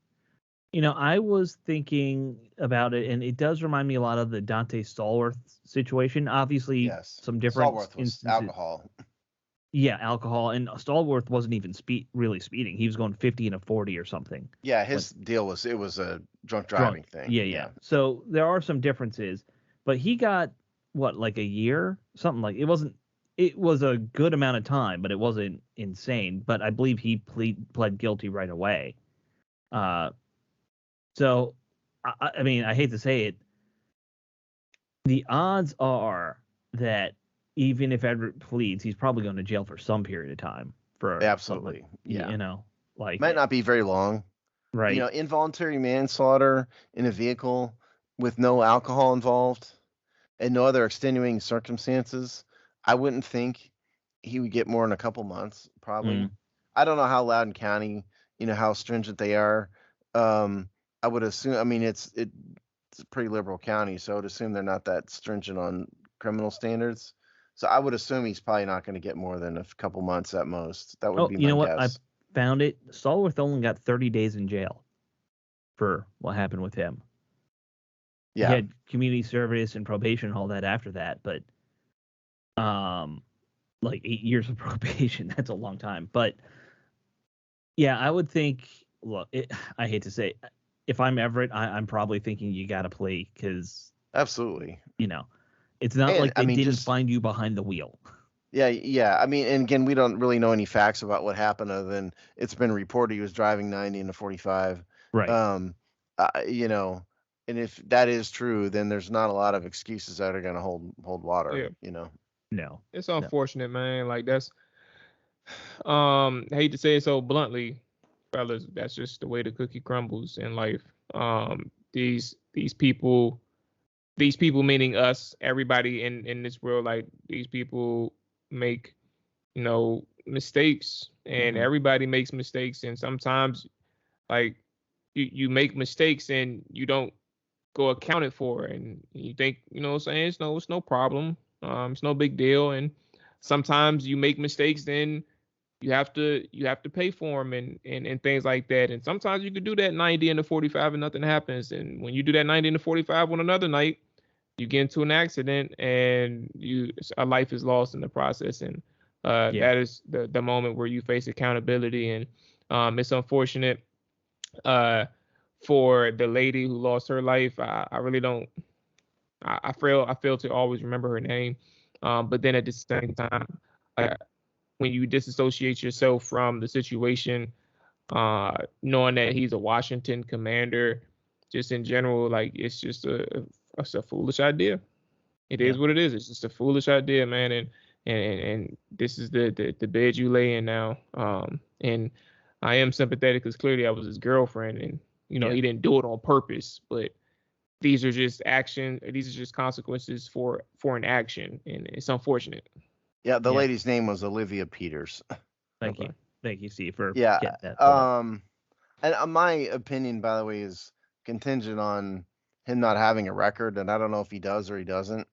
I was thinking about it, and it does remind me a lot of the Dante Stallworth situation. Obviously, some different Stallworth was alcohol. Yeah, alcohol, and Stallworth wasn't even really speeding. He was going 50 and a 40 or something. Yeah, his deal was it was a drunk driving thing. Yeah. So there are some differences, but he got like a year, something like it wasn't. It was a good amount of time, but it wasn't insane. But I believe he pled guilty right away. So I mean, I hate to say it, the odds are that even if Edward pleads, he's probably going to jail for some period of time. Absolutely, yeah. Like might not be very long, right? Involuntary manslaughter in a vehicle with no alcohol involved and no other extenuating circumstances. I wouldn't think he would get more than a couple months, probably. I don't know how Loudoun County, how stringent they are. I would assume. I mean, it's a pretty liberal county, so I would assume they're not that stringent on criminal standards. So I would assume he's probably not going to get more than a couple months at most. That would be my guess. I found it. Stallworth only got 30 days in jail for what happened with him. Yeah. He had community service and probation and all that after that, but like 8 years of probation, that's a long time. But yeah, I would think, look, I hate to say, if I'm Everett, I'm probably thinking you got to play because absolutely, it's not like they didn't find you behind the wheel. Yeah. I mean, and again, we don't really know any facts about what happened other than it's been reported he was driving 90 in a 45. Right. And if that is true, then there's not a lot of excuses that are going to hold water. No. It's unfortunate, man. Like that's, I hate to say it so bluntly, fellas. That's just the way the cookie crumbles in life. These people meaning us, everybody in this world, like these people make, mistakes, and everybody makes mistakes, and sometimes like you make mistakes and you don't go accounted for, and you think, what I'm saying, it's no problem, it's no big deal, and sometimes you make mistakes, then you have to pay for them and things like that, and sometimes you could do that 90 and the 45 and nothing happens, and when you do that 90 and the 45 on another night, you get into an accident and a life is lost in the process, and that is the moment where you face accountability, and it's unfortunate for the lady who lost her life. I really don't. I fail to always remember her name, but then at the same time, when you disassociate yourself from the situation, knowing that he's a Washington commander, just in general, like it's just it's a foolish idea. It is what it is. It's just a foolish idea, man. And this is the bed you lay in now. And I am sympathetic because clearly I was his girlfriend, and he didn't do it on purpose. But these are just these are just consequences for an action, and it's unfortunate. Yeah, the lady's name was Olivia Peters. Thank you, Steve, for getting that. And my opinion, by the way, is contingent on him not having a record, and I don't know if he does or he doesn't.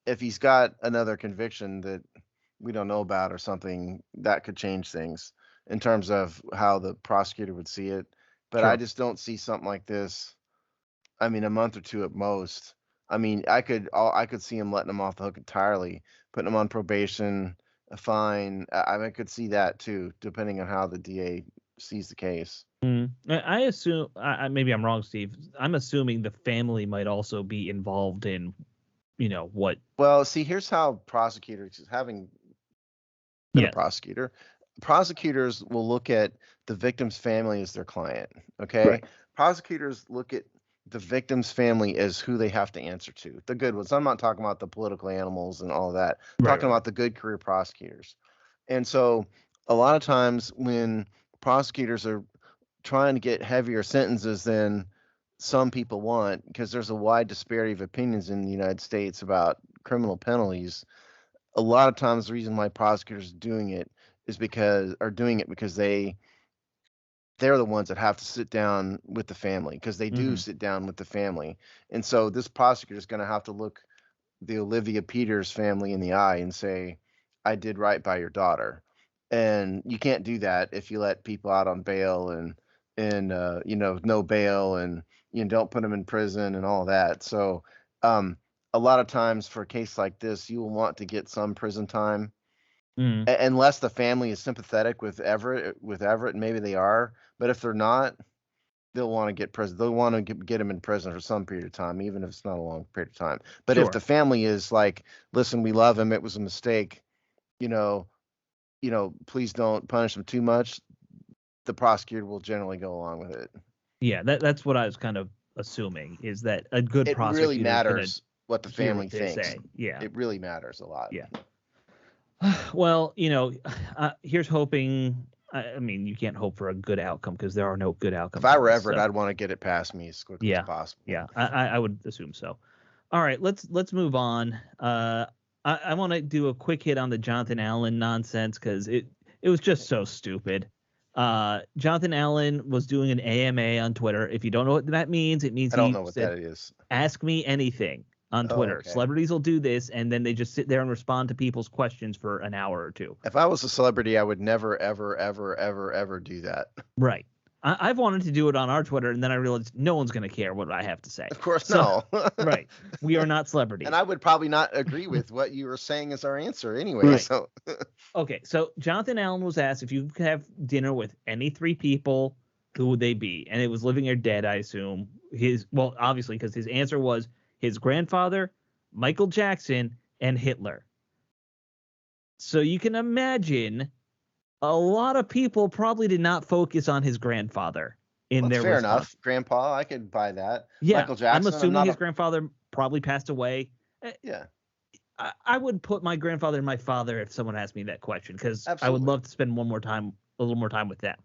If he's got another conviction that we don't know about or something, that could change things in terms of how the prosecutor would see it. But I just don't see something like this. I mean, a month or two at most. I mean, I could see him letting him off the hook entirely, putting him on probation, a fine. I could see that too, depending on how the DA sees the case. I assume, maybe I'm wrong, Steve. I'm assuming the family might also be involved in, what. Well, see, here's how prosecutors, having been a prosecutor, prosecutors will look at the victim's family as their client. Okay, right. Prosecutors look at the victim's family as who they have to answer to, the good ones. I'm not talking about the political animals and all of that. I'm talking about the good career prosecutors. And so a lot of times when prosecutors are trying to get heavier sentences than some people want, because there's a wide disparity of opinions in the United States about criminal penalties, a lot of times the reason why prosecutors are doing it because they they're the ones that have to sit down with the family, because they do Mhm. sit down with the family. And so this prosecutor is going to have to look the Olivia Peters family in the eye and say, I did right by your daughter. And you can't do that if you let people out on bail and no bail, and don't put them in prison and all that. So a lot of times for a case like this, you will want to get some prison time, Mhm. unless the family is sympathetic with Everett, maybe they are. But if they're not, they'll want to get prison. They'll want to get him in prison for some period of time, even if it's not a long period of time. But if Sure. the family is like, listen, we love him, it was a mistake, please don't punish him too much, the prosecutor will generally go along with it. Yeah, that's what I was kind of assuming, is that a good It prosecutor really matters what the hear family what they thinks. say. Yeah. It really matters a lot. Yeah. Well, here's hoping. I mean, you can't hope for a good outcome because there are no good outcomes. If I were in this, Everett, so- I'd want to get it past me as quickly as possible. Yeah, I would assume so. All right, let's move on. I want to do a quick hit on the Jonathan Allen nonsense because it was just so stupid. Jonathan Allen was doing an AMA on Twitter. If you don't know what that means, it means I don't he know what said, that is. "Ask me anything" on Twitter. Okay. Celebrities will do this, and then they just sit there and respond to people's questions for an hour or two. If I was a celebrity, I would never, ever, ever, ever, ever do that. Right. I've wanted to do it on our Twitter, and then I realized no one's going to care what I have to say. Of course, no. Right. We are not celebrities. And I would probably not agree with what you were saying as our answer anyway. Right. So Okay, so Jonathan Allen was asked if you could have dinner with any three people, who would they be? And it was living or dead, I assume. Obviously, because his answer was his grandfather, Michael Jackson, and Hitler. So you can imagine a lot of people probably did not focus on his grandfather in their fair response. enough. Grandpa, I could buy that. Yeah, Michael Jackson, I'm assuming his grandfather probably passed away. Yeah. I would put my grandfather and my father if someone asked me that question, because I would love to spend a little more time with them.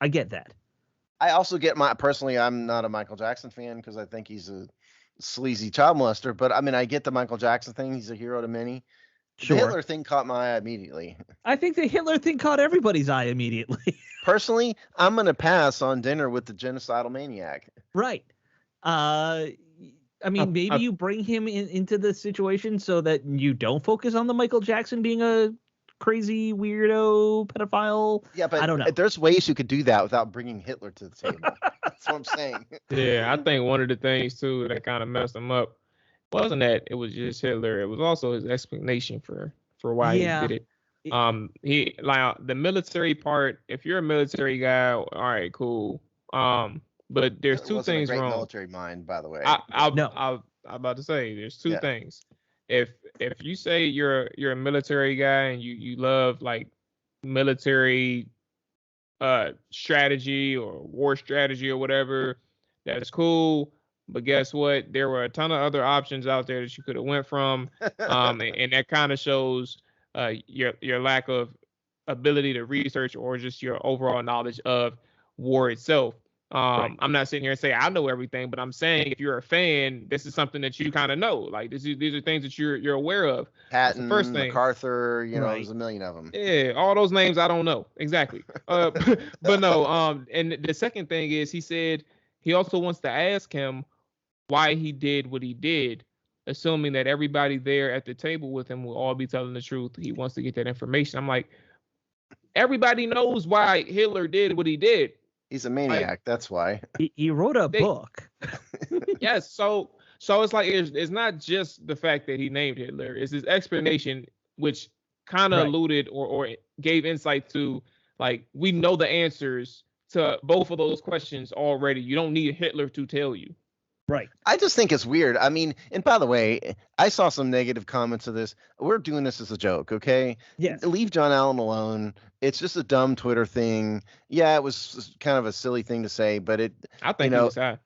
I get that. I also get personally, I'm not a Michael Jackson fan because I think he's a sleazy child molester. But I mean, I get the Michael Jackson thing. He's a hero to many. Sure. The Hitler thing caught my eye immediately. I think the Hitler thing caught everybody's eye immediately. Personally, I'm going to pass on dinner with the genocidal maniac. Right. I mean, maybe you bring him into the situation so that you don't focus on the Michael Jackson being a crazy weirdo pedophile. Yeah, but I don't know. There's ways you could do that without bringing Hitler to the table. That's what I'm saying. Yeah, I think one of the things too that kind of messed him up wasn't that it was just Hitler. It was also his explanation for why he did it. He like the military part. If you're a military guy, all right, cool. But there's two things a great wrong. Military mind, by the way. I'm about to say there's two things. If you say you're a military guy and you love like military strategy or war strategy or whatever, that's cool. But guess what? There were a ton of other options out there that you could have went from, and that kind of shows your lack of ability to research or just your overall knowledge of war itself. Right. I'm not sitting here and saying I know everything, but I'm saying if you're a fan, this is something that you kind of know. Like these are things that you're aware of. Patton, first thing. MacArthur, there's a million of them. Yeah, all those names I don't know exactly. But no. And the second thing is he said he also wants to ask him why he did what he did, assuming that everybody there at the table with him will all be telling the truth. He wants to get that information. I'm like, everybody knows why Hitler did what he did. He's a maniac. That's why. He wrote a book. Yes. So it's like it's not just the fact that he named Hitler. It's his explanation, which kind of alluded or gave insight to, like, we know the answers to both of those questions already. You don't need Hitler to tell you. Right. I just think it's weird. I mean, and by the way, I saw some negative comments of this. We're doing this as a joke, okay? Yes. Leave John Allen alone. It's just a dumb Twitter thing. Yeah, it was kind of a silly thing to say, but I think he was high.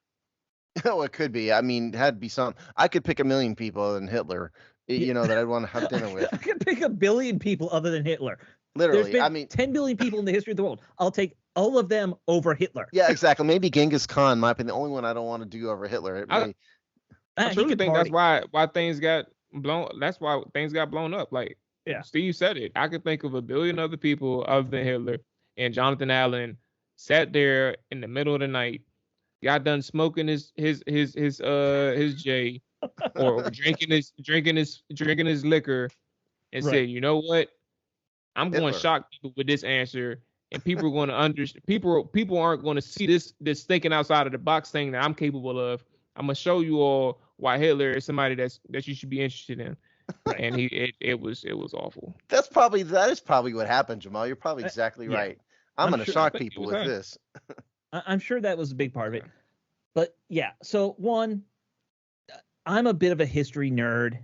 Oh, it could be. I mean, it had to be something. I could pick a million people other than Hitler, that I'd want to have dinner with. I could pick a billion people other than Hitler. Literally, There's been 10 billion people in the history of the world. I'll take all of them over Hitler. Yeah, exactly. Maybe Genghis Khan might be the only one I don't want to do over Hitler. I truly think that's why things got blown. That's why things got blown up. Like, Steve said it. I could think of a billion other people other than Hitler, and Jonathan Allen sat there in the middle of the night, got done smoking his J, or drinking his liquor, and said, you know what? I'm going to shock people with this answer, and people are going to understand. People aren't going to see this thinking outside of the box thing that I'm capable of. I'm gonna show you all why Hitler is somebody that you should be interested in. And it was awful. That is probably what happened, Jamal. You're probably exactly right. I'm gonna shock people with this. I'm sure that was a big part of it. But yeah, so one, I'm a bit of a history nerd.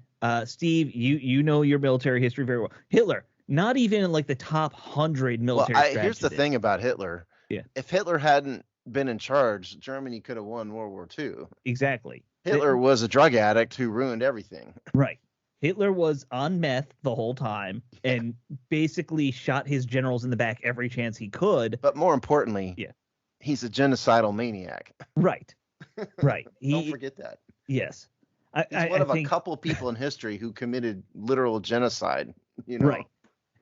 Steve, you know your military history very well. Hitler, not even in like the top 100 military strategists. Here's the thing about Hitler. Yeah. If Hitler hadn't been in charge, Germany could have won World War II. Exactly. Hitler was a drug addict who ruined everything. Right. Hitler was on meth the whole time and basically shot his generals in the back every chance he could. But more importantly, he's a genocidal maniac. Right. Right. Don't forget that. Yes. He's one of a couple people in history who committed literal genocide. You know? Right.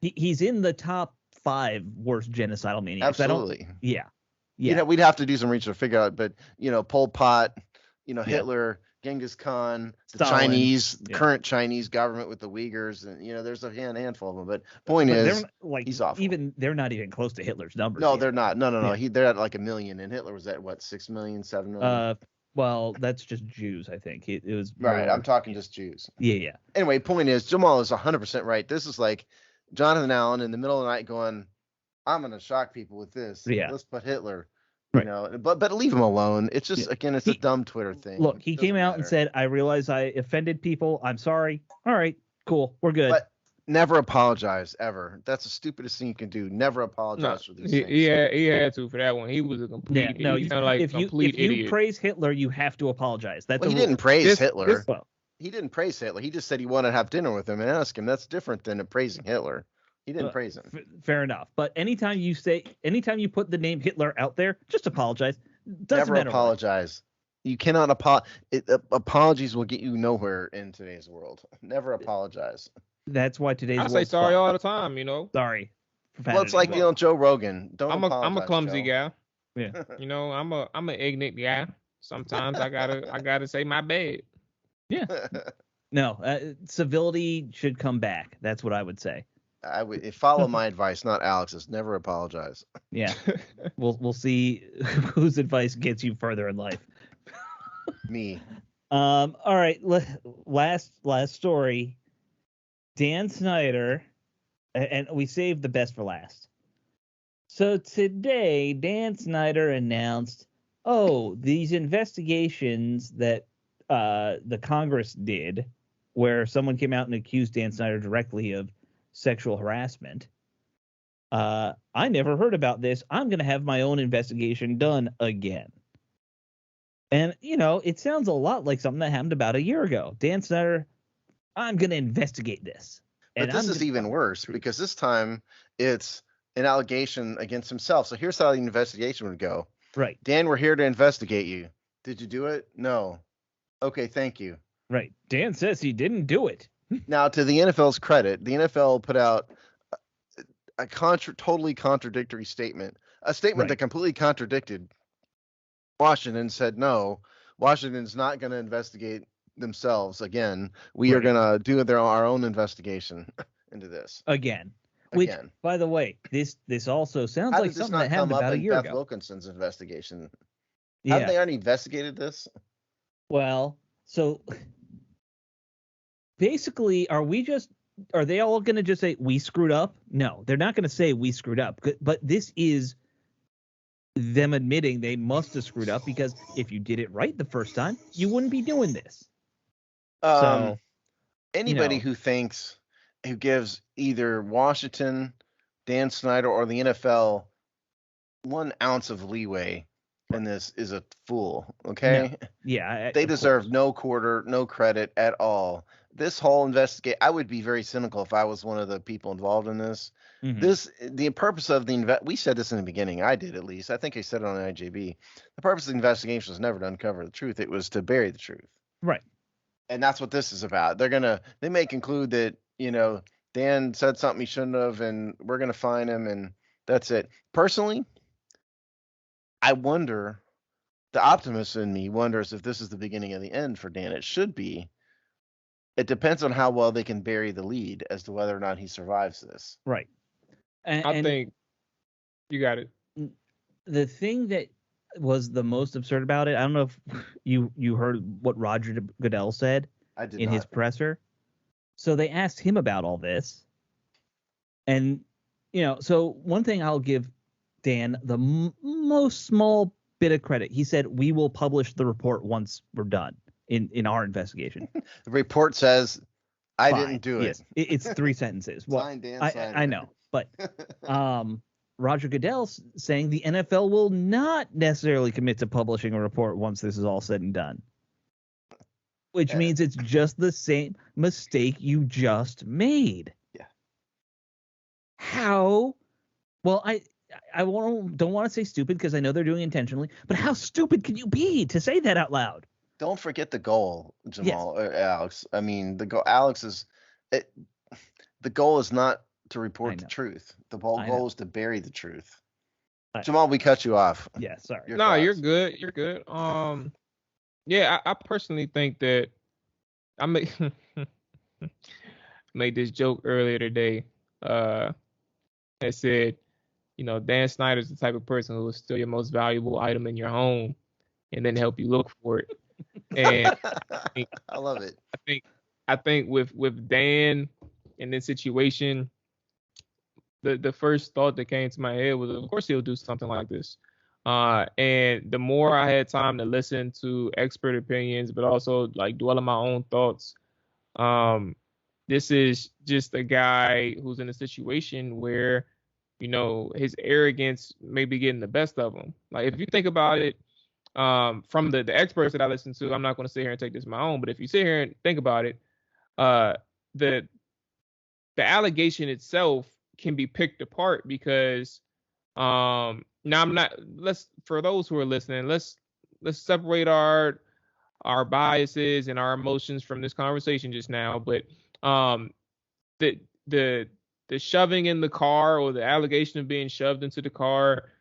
He's in the top 5 worst genocidal maniacs. Absolutely. Yeah. You know, we'd have to do some research to figure out, but Pol Pot, Hitler, Genghis Khan, the Stalin. Chinese, current Chinese government with the Uyghurs, and there's a handful of them. But point is, he's awful. They're not even close to Hitler's numbers. No, they're not. No. They're at like 1 million, and Hitler was at what, 6 million, 7 million? Well, that's just Jews, I think. It was right. I'm talking just Jews. Yeah. Anyway, point is, Jamal is 100% right. This is like Jonathan Allen in the middle of the night going, I'm going to shock people with this. Yeah. Let's put Hitler, right. but leave him alone. It's just, again, it's a dumb Twitter thing. Look, he came out and said, I realize I offended people. I'm sorry. All right, cool. We're good. But never apologize, ever. That's the stupidest thing you can do. Never apologize for these things. He had to for that one. He was a complete if you praise Hitler, you have to apologize. That's he didn't praise Hitler. He didn't praise Hitler. He just said he wanted to have dinner with him and ask him. That's different than praising Hitler. He didn't praise him. Fair enough. But anytime you put the name Hitler out there, just apologize. Never apologize. You cannot apologies will get you nowhere in today's world. Never apologize. That's why today's I say sorry all the time, Sorry. Well, it's like Joe Rogan. Don't apologize. I'm a clumsy guy. Yeah. I'm an ignorant guy. Sometimes I gotta say my bad. Yeah. No, civility should come back. That's what I would say. I would follow my advice, not Alex's. Never apologize. Yeah. We'll see whose advice gets you further in life. Me. All right. Last story. Dan Snyder, and we saved the best for last. So today, Dan Snyder announced, these investigations that the Congress did, where someone came out and accused Dan Snyder directly of sexual harassment. I never heard about this. I'm going to have my own investigation done again. And, it sounds a lot like something that happened about a year ago. Dan Snyder, I'm going to investigate this. But this is even worse because this time it's an allegation against himself. So here's how the investigation would go. Right. Dan, we're here to investigate you. Did you do it? No. Okay, thank you. Right. Dan says he didn't do it. Now, to the NFL's credit, the NFL put out a totally contradictory statement, a statement that completely contradicted Washington. Said, no, Washington's not going to investigate themselves again. We are going to do our own investigation into this. Again. Which, by the way, this also sounds like something that happened about a year ago. Beth Wilkinson's investigation. Haven't they already investigated this? Well, so basically, are they all going to just say we screwed up? No, they're not going to say we screwed up. But this is them admitting they must have screwed up, because if you did it right the first time, you wouldn't be doing this. So anybody who gives either Washington, Dan Snyder, or the NFL 1 ounce of leeway in this is a fool. Okay. No. Yeah. They deserve no credit at all. This whole I would be very cynical if I was one of the people involved in this. Mm-hmm. The purpose of we said this in the beginning. I did, at least. I think I said it on IJB. The purpose of the investigation was never to uncover the truth. It was to bury the truth. Right. And that's what this is about. They may conclude that, Dan said something he shouldn't have, and we're going to fine him, and that's it. Personally, I wonder, the optimist in me wonders if this is the beginning of the end for Dan. It should be. It depends on how well they can bury the lead as to whether or not he survives this. Right. I think you got it. The thing that was the most absurd about it, I don't know if you heard what Roger Goodell said in his presser. So they asked him about all this. And, so one thing I'll give Dan the most small bit of credit. He said, we will publish the report once we're done in our investigation. The report says, I Fine. didn't do it. Yes. It's 3 sentences. Well, I know. But Roger Goodell's saying the NFL will not necessarily commit to publishing a report once this is all said and done. Which means it's just the same mistake you just made. Yeah. How? Well, I don't want to say stupid because I know they're doing it intentionally, but how stupid can you be to say that out loud? Don't forget the goal, Jamal, or Alex. I mean, the goal is not to report the truth. The goal is to bury the truth. Jamal, we cut you off. Yeah, sorry. You're good. You're good. Yeah, I personally think that I made this joke earlier today. That said, Dan Snyder's the type of person who will steal your most valuable item in your home and then help you look for it. And I love it. I think with Dan in this situation, the first thought that came to my head was, of course he'll do something like this. And the more I had time to listen to expert opinions, but also like dwell on my own thoughts, this is just a guy who's in a situation where, his arrogance may be getting the best of him. Like, if you think about it, from the experts that I listen to, I'm not going to sit here and take this as my own, but if you sit here and think about it, the allegation itself can be picked apart because, now for those who are listening, let's separate our biases and our emotions from this conversation just now. But the shoving in the car, or the allegation of being shoved into the car,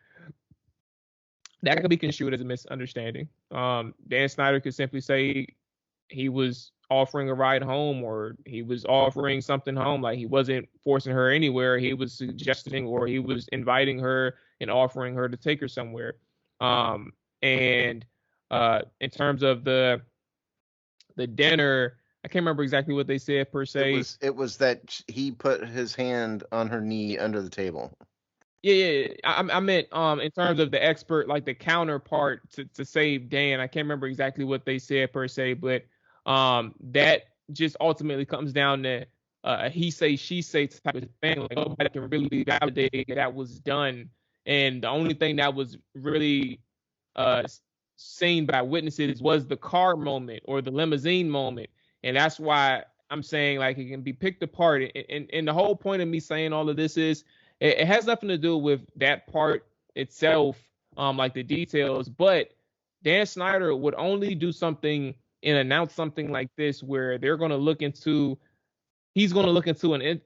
that could be construed as a misunderstanding. Dan Snyder could simply say he was offering a ride home, or he was offering something home. Like, he wasn't forcing her anywhere. He was suggesting, or he was inviting her and offering her to take her somewhere. And in terms of the dinner, I can't remember exactly what they said per se. It was that he put his hand on her knee under the table. Yeah. I meant in terms of the expert, like the counterpart to save Dan. I can't remember exactly what they said per se, but that just ultimately comes down to he say, she say type of thing. Like, nobody can really validate that was done. And the only thing that was really seen by witnesses was the car moment or the limousine moment. And that's why I'm saying, like, it can be picked apart. And the whole point of me saying all of this is it has nothing to do with that part itself, like the details. But Dan Snyder would only do something and announce something like this where he's going to look into an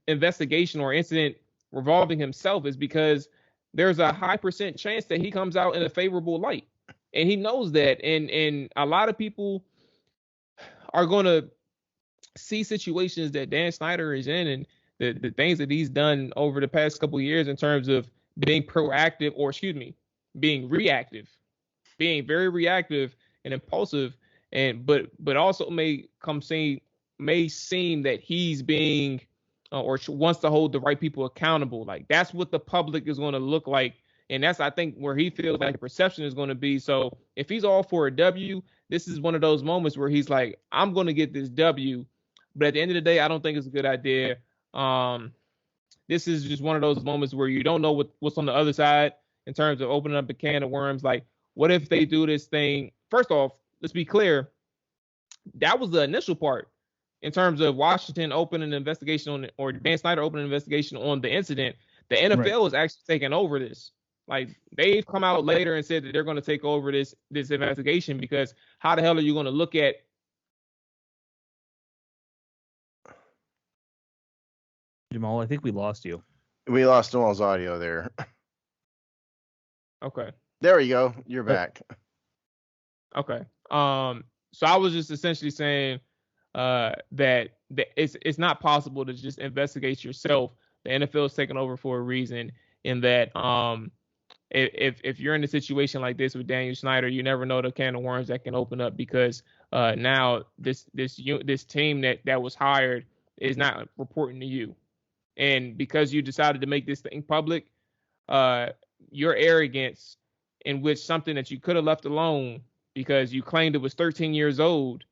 investigation or incident revolving himself, is because there's a high % chance that he comes out in a favorable light. And he knows that. And a lot of people are going to see situations that Dan Snyder is in, and the things that he's done over the past couple of years in terms of being proactive, or being reactive, being very reactive and impulsive, but also may seem that he's being or wants to hold the right people accountable. Like, that's what the public is going to look like. And that's, I think, where he feels like the perception is going to be. So if he's all for a W, this is one of those moments where he's like, I'm going to get this W. But at the end of the day, I don't think it's a good idea. This is just one of those moments where you don't know what's on the other side in terms of opening up a can of worms. Like, what if they do this thing? First off, let's be clear. That was the initial part in terms of Washington opening an investigation on, or Dan Snyder opening an investigation on the incident. The NFL is actually taking over this. Like, they've come out later and said that they're going to take over this investigation, because how the hell are you going to look at? Jamal, I think we lost you. We lost Jamal's audio there. Okay. There we go. You're back. Okay. So I was just essentially saying that it's not possible to just investigate yourself. The NFL is taking over for a reason. In that if you're in a situation like this with Daniel Snyder, you never know the can of worms that can open up, because now this team that was hired is not reporting to you, and because you decided to make this thing public, your arrogance, in which something that you could have left alone because you claimed it was 13 years old,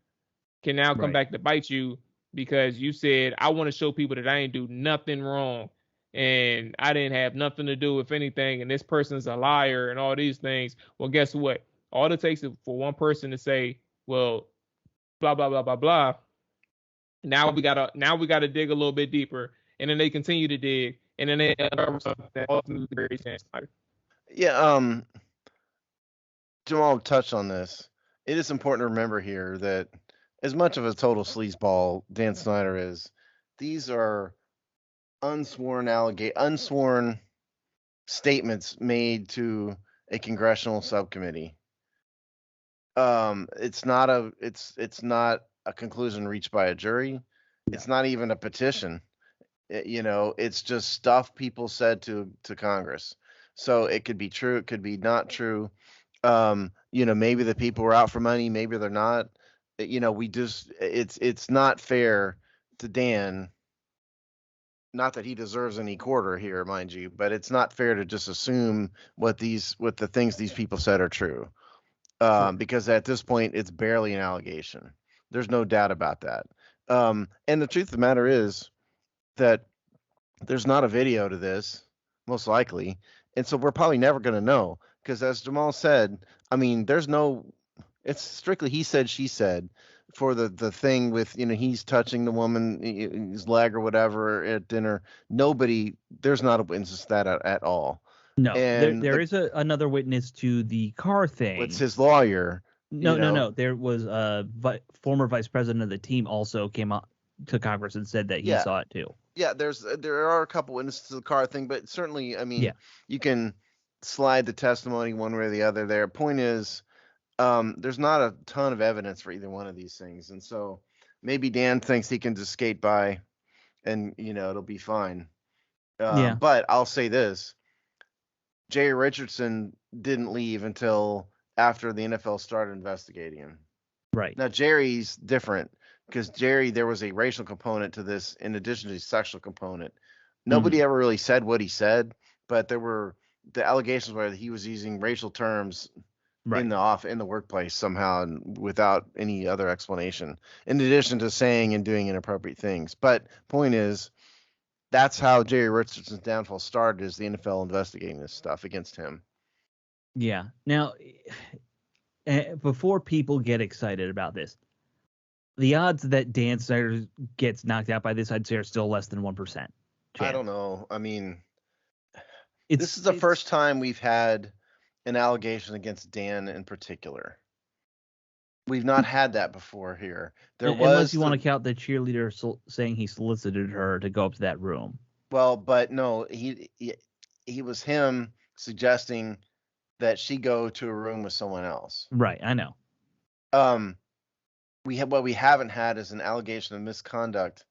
can now come back to bite you, because you said, I want to show people that I ain't do nothing wrong and I didn't have nothing to do with anything, and this person's a liar and all these things. Well, guess what? All it takes is for one person to say, well, blah blah blah blah blah. Now we gotta dig a little bit deeper, and then they continue to dig, and then they uncover something that ultimately buries Dan Snyder. Yeah, Jamal touched on this. It is important to remember here that as much of a total sleazeball Dan Snyder is, these are unsworn statements made to a congressional subcommittee. It's not a conclusion reached by a jury. It's not even a petition. It's just stuff people said to Congress. So it could be true, it could be not true. Maybe the people were out for money, maybe they're not. It's not fair to Dan. Not that he deserves any quarter here, mind you, but it's not fair to just assume what the things these people said are true. Because at this point, it's barely an allegation. There's no doubt about that. And the truth of the matter is that there's not a video to this, most likely. And so we're probably never going to know, because as Jamal said, I mean, it's strictly he said, she said. For the thing with, he's touching the woman, his leg or whatever at dinner, there's not a witness to that at all. No, and there is another witness to the car thing. It's his lawyer. No. There was a former vice president of the team also came out to Congress and said that he saw it too. Yeah, there are a couple witnesses to the car thing, but certainly, I mean, you can slide the testimony one way or the other there. Point is, there's not a ton of evidence for either one of these things. And so maybe Dan thinks he can just skate by and, it'll be fine. But I'll say this. Jerry Richardson didn't leave until after the NFL started investigating him. Right. Now, Jerry's different, because there was a racial component to this in addition to the sexual component. Nobody ever really said what he said, but the allegations were that he was using racial terms in the workplace somehow, and without any other explanation, in addition to saying and doing inappropriate things. But point is, that's how Jerry Richardson's downfall started, is the NFL investigating this stuff against him. Yeah. Now, before people get excited about this, the odds that Dan Snyder gets knocked out by this, I'd say, are still less than 1%. I don't know. I mean, this is the first time we've had an allegation against Dan in particular. We've not had that before here. Unless you want to count the cheerleader saying he solicited her to go up to that room. Well, but no, he was him suggesting that she go to a room with someone else. Right, I know. What we haven't had is an allegation of misconduct,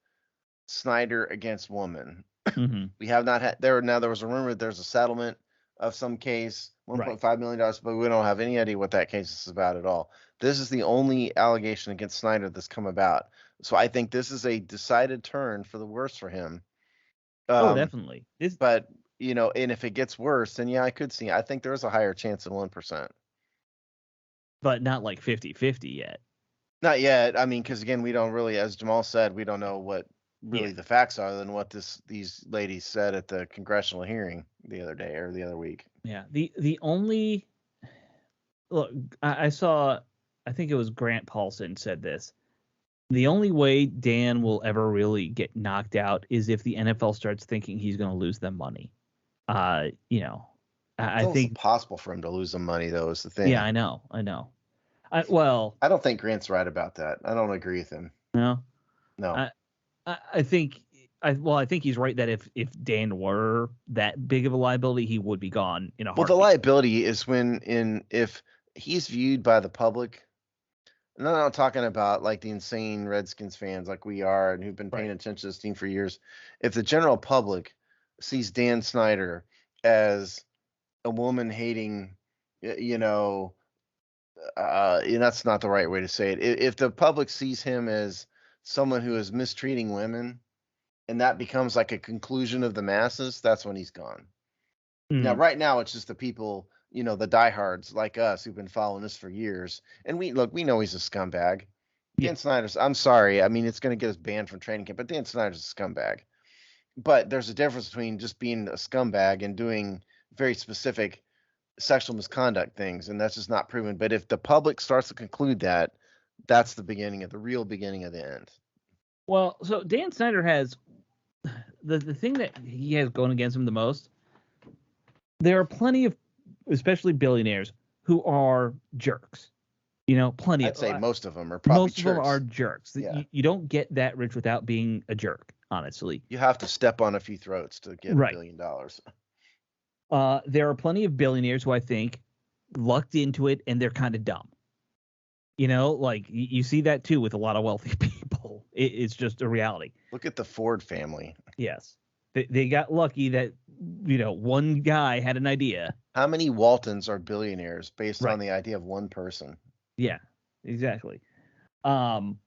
Snyder against woman. Mm-hmm. We have not had there. Now there was a rumor that there's a settlement of some case, $1.5 million, but we don't have any idea what that case is about at all. This is the only allegation against Snyder that's come about. So I think this is a decided turn for the worse for him. Definitely. But, and if it gets worse, then I could see. I think there's a higher chance than 1%. But not like 50-50 yet. Not yet. I mean, because again, we don't really, as Jamal said, we don't know what really the facts are other than what these ladies said at the congressional hearing the other day or the other week. Yeah. The only look, I saw, I think it was Grant Paulson said this. The only way Dan will ever really get knocked out is if the NFL starts thinking he's going to lose them money. I think it's impossible for him to lose them money, though, is the thing. Yeah, I know. I don't think Grant's right about that. I don't agree with him. No. I think I think he's right that if Dan were that big of a liability, he would be gone in a heartbeat. Well, the liability is if he's viewed by the public. And I'm not talking about like the insane Redskins fans like we are and who've been paying attention to this team for years. If the general public sees Dan Snyder as a woman hating, that's not the right way to say it. If the public sees him as someone who is mistreating women, and that becomes like a conclusion of the masses, that's when he's gone. Now, right now, it's just the people, the diehards like us who've been following this for years. And we know he's a scumbag. Dan Snyder's, I'm sorry. I mean, it's going to get us banned from training camp, but Dan Snyder's a scumbag. But there's a difference between just being a scumbag and doing very specific sexual misconduct things, and that's just not proven. But if the public starts to conclude that, that's the real beginning of the end. Well, so Dan Snyder has the thing that he has going against him the most. There are plenty of, especially billionaires, who are jerks. Plenty. I'd say most of them are probably most jerks. of them are jerks. Yeah. You don't get that rich without being a jerk, honestly. You have to step on a few throats to get $1 billion. There are plenty of billionaires who I think lucked into it and they're kind of dumb. You see that too with a lot of wealthy people. It's just a reality. Look at the Ford family. Yes. They got lucky that, one guy had an idea. How many Waltons are billionaires based on the idea of one person? Yeah, exactly. Dan's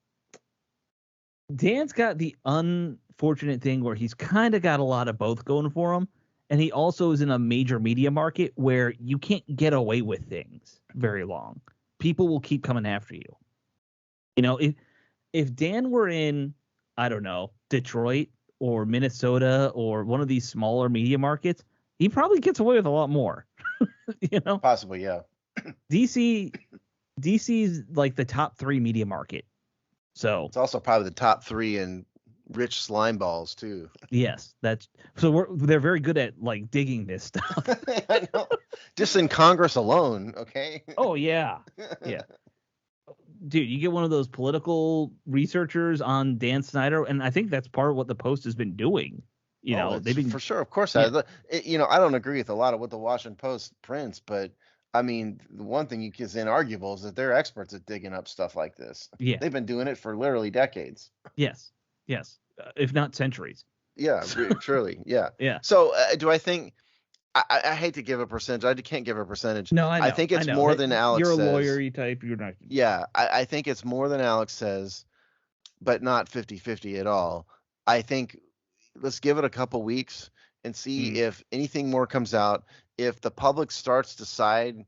got the unfortunate thing where he's kind of got a lot of both going for him. And he also is in a major media market where you can't get away with things very long. People will keep coming after you. If Dan were in, I don't know, Detroit or Minnesota or one of these smaller media markets, he probably gets away with a lot more. Possibly, yeah. DC's like the top 3 media market. So it's also probably the top 3 in rich slime balls too. Yes, they're very good at like digging this stuff. I know. Just in Congress alone, okay? Oh yeah. Yeah. Dude, you get one of those political researchers on Dan Snyder, and I think that's part of what the Post has been doing. They've been for sure, of course. Yeah. I don't agree with a lot of what the Washington Post prints, but I mean, the one thing is inarguable is that they're experts at digging up stuff like this. Yeah, they've been doing it for literally decades. Yes, if not centuries. Yeah, truly. Yeah. Yeah. So, do I think? I hate to give a percentage. I can't give a percentage. No, I know. I think it's more than Alex says. You're a lawyer, you type. You're not. Yeah, I think it's more than Alex says, but not 50-50 at all. I think let's give it a couple weeks and see if anything more comes out. If the public starts to side,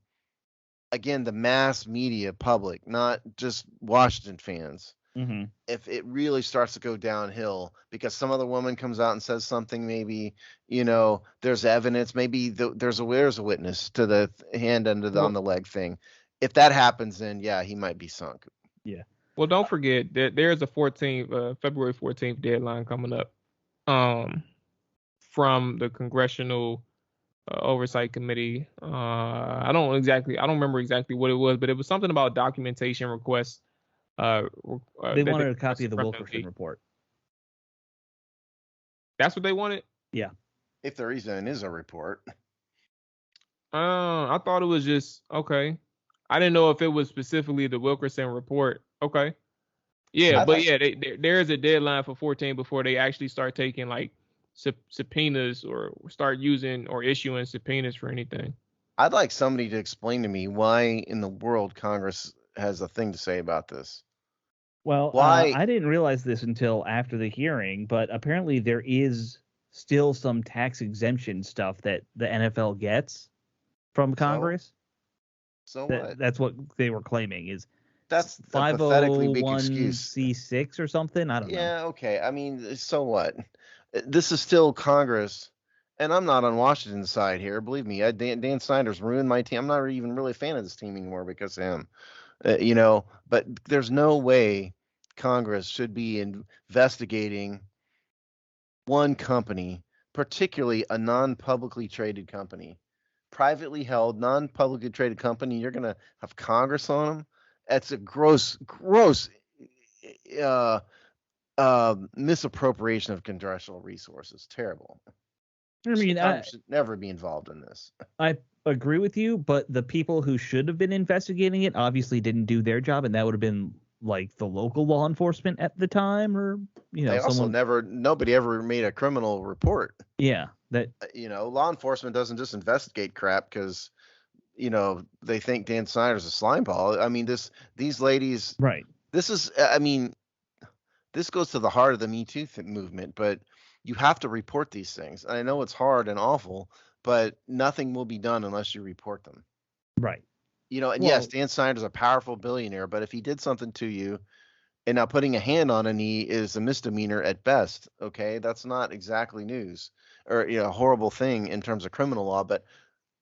again, the mass media public, not just Washington fans. Mm-hmm. If it really starts to go downhill because some other woman comes out and says something, maybe, there's evidence, maybe there's a witness to the hand on the leg thing. If that happens, then yeah, he might be sunk. Yeah. Well, don't forget that there's a February 14th deadline coming up from the Congressional Oversight Committee. I don't remember exactly what it was, but it was something about documentation requests. They wanted a copy of the Wilkerson report. That's what they wanted? Yeah. If there even is a report. I thought it was just, okay. I didn't know if it was specifically the Wilkerson report. Okay. Yeah, there is a deadline for 14 before they actually start taking like subpoenas or start using or issuing subpoenas for anything. I'd like somebody to explain to me why in the world Congress has a thing to say about this. Well, I didn't realize this until after the hearing, but apparently there is still some tax exemption stuff that the NFL gets from Congress. So what? That's what they were claiming is that's a pathetically big excuse. C6 or something. I don't know. Yeah, okay. I mean, so what? This is still Congress. And I'm not on Washington's side here. Believe me, Dan Snyder's ruined my team. I'm not even really a fan of this team anymore because of him. But there's no way Congress should be investigating one company, particularly a non-publicly traded company, privately held, non-publicly traded company. You're going to have Congress on them. That's a gross misappropriation of congressional resources. Terrible. I mean, Congress should never be involved in this. I agree with you, but the people who should have been investigating it obviously didn't do their job, and that would have been like the local law enforcement at the time, or They also nobody ever made a criminal report. Yeah, that law enforcement doesn't just investigate crap because they think Dan Snyder's a slime ball. I mean, these ladies, right? This is, this goes to the heart of the Me Too movement, but you have to report these things. I know it's hard and awful, but nothing will be done unless you report them. Right. Yes, Dan Snyder's a powerful billionaire, but if he did something to you, and now putting a hand on a knee is a misdemeanor at best, okay? That's not exactly news or a horrible thing in terms of criminal law, but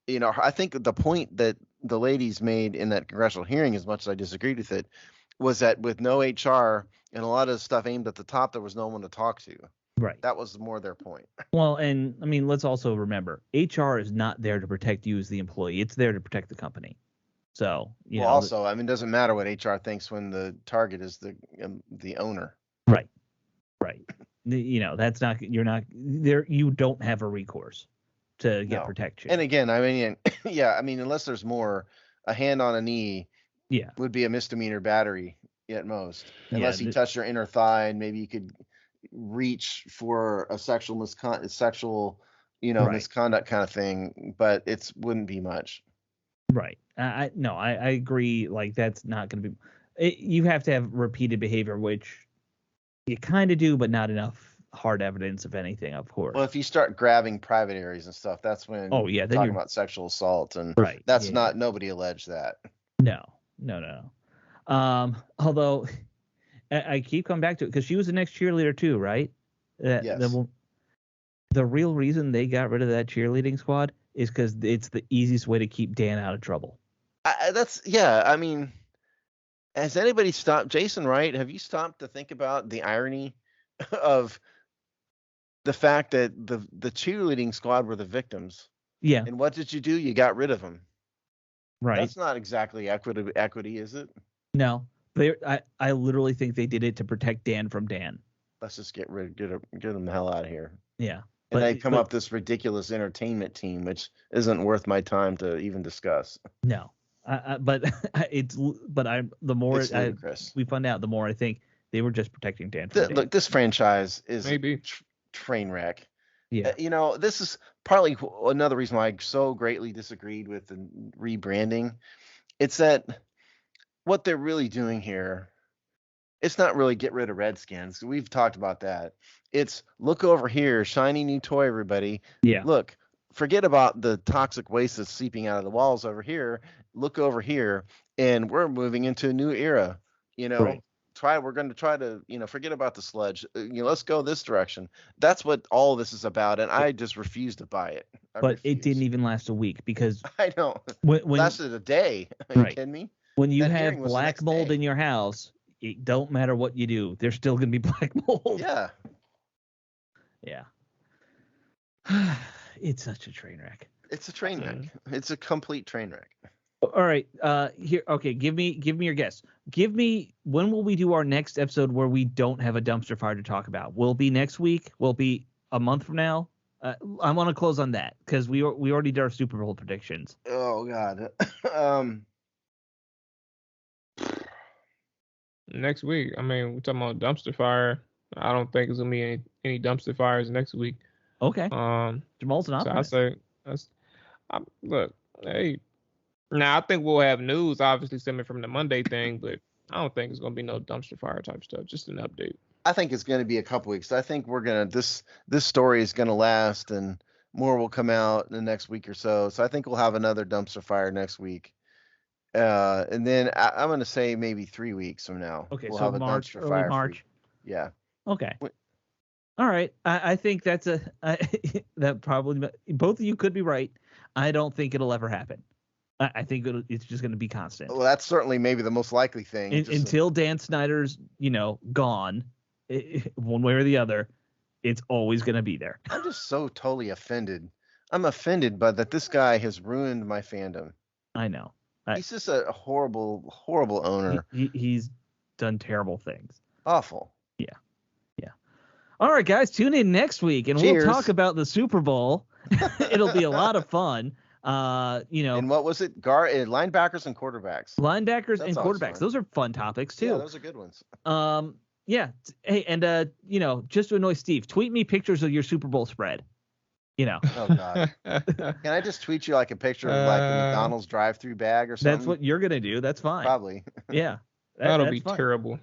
I think the point that the ladies made in that congressional hearing, as much as I disagreed with it, was that with no HR and a lot of stuff aimed at the top, there was no one to talk to. Right. That was more their point. Well, and I mean, let's also remember, HR is not there to protect you as the employee. It's there to protect the company. So, also, it doesn't matter what HR thinks when the target is the owner. Right. Right. That's not, you're not there. You don't have a recourse to get protection. And again, unless there's more, a hand on a knee would be a misdemeanor battery at most, unless he touched your inner thigh and maybe you could reach for a sexual misconduct kind of thing, but it wouldn't be much. Right. I agree. Like, that's not going to be. You have to have repeated behavior, which you kind of do, but not enough hard evidence of anything, of course. Well, if you start grabbing private areas and stuff, that's when you're talking about sexual assault, and that's not, nobody alleged that. No. Although I keep coming back to it because she was the next cheerleader too, right? Yes. The real reason they got rid of that cheerleading squad is because it's the easiest way to keep Dan out of trouble. Has anybody stopped, Jason Wright? Have you stopped to think about the irony of the fact that the cheerleading squad were the victims? Yeah. And what did you do? You got rid of them. Right. That's not exactly equity, is it? No. I literally think they did it to protect Dan from Dan. Let's just get them the hell out of here. Yeah. And they come up this ridiculous entertainment team, which isn't worth my time to even discuss. No. The more we find out, the more I think they were just protecting Dan from Dan. Look, this franchise is maybe train wreck. Yeah. This is partly another reason why I so greatly disagreed with the rebranding. It's that what they're really doing here, it's not really get rid of Redskins. We've talked about that. It's look over here, shiny new toy, everybody. Yeah. Look, forget about the toxic waste that's seeping out of the walls over here. Look over here, and we're moving into a new era. Right. We're going to try to, forget about the sludge. Let's go this direction. That's what all this is about, and I just refuse to buy it. It didn't even last a week because I know. When lasted a day. Are you kidding me? When you have black mold in your house, it don't matter what you do. There's still going to be black mold. Yeah. Yeah. It's such a train wreck. It's a train wreck. It's a complete train wreck. All right. Here. Okay. Give me your guess. Give me, when will we do our next episode where we don't have a dumpster fire to talk about? Will it be next week? Will it be a month from now? I want to close on that because we already did our Super Bowl predictions. Oh God. Next week. I mean, we're talking about dumpster fire. I don't think there's gonna be any dumpster fires next week. Okay. Jamal's an optimist. So I say, look, hey. Now I think we'll have news, obviously stemming from the Monday thing, but I don't think it's gonna be no dumpster fire type stuff. Just an update. I think it's gonna be a couple weeks. I think we're gonna this story is gonna last, and more will come out in the next week or so. So I think we'll have another dumpster fire next week. And then I'm going to say maybe 3 weeks from now. Okay, we'll so have March, early March. Yeah. Okay. All right. I think that's that probably both of you could be right. I don't think it'll ever happen. I think it's just going to be constant. Well, that's certainly maybe the most likely thing. Until Dan Snyder's, gone, one way or the other, it's always going to be there. I'm just so totally offended. I'm offended by that this guy has ruined my fandom. I know. He's just a horrible, horrible owner. He's done terrible things. Awful. Yeah. All right, guys, tune in next week, and Cheers. we'll talk about the Super Bowl. It'll be a lot of fun. And what was it? Linebackers and quarterbacks. Linebackers and quarterbacks. Those are fun topics too. Yeah, those are good ones. Yeah. Hey, and just to annoy Steve, tweet me pictures of your Super Bowl spread. Oh God. Can I just tweet you like a picture of like a McDonald's drive-through bag or something? That's what you're gonna do. That's fine. Probably. Yeah. That'll be fine. terrible.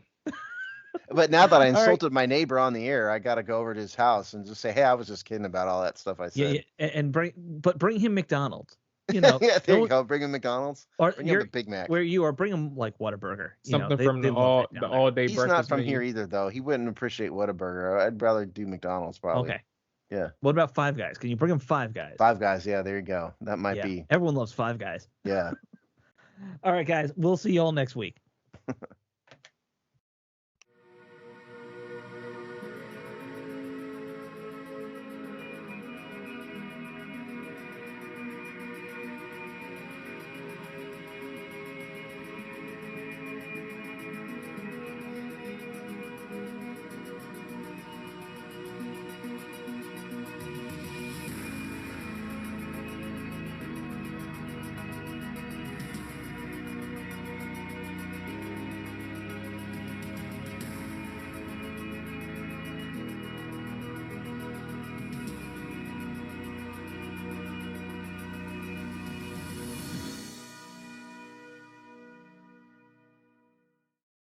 But now that I insulted my neighbor on the air, I got to go over to his house and just say, "Hey, I was just kidding about all that stuff I said." Yeah, and bring him McDonald's. Yeah, there you go. Bring him McDonald's. Or bring him a Big Mac. Where you are, bring him like Whataburger. Something from the all-day breakfast. He's not from menu. here either, though. He wouldn't appreciate Whataburger. I'd rather do McDonald's probably. Okay. Yeah. What about Five Guys? Can you bring him Five Guys? Five Guys. Yeah, there you go. That might be. Everyone loves Five Guys. Yeah. All right, guys. We'll see you all next week.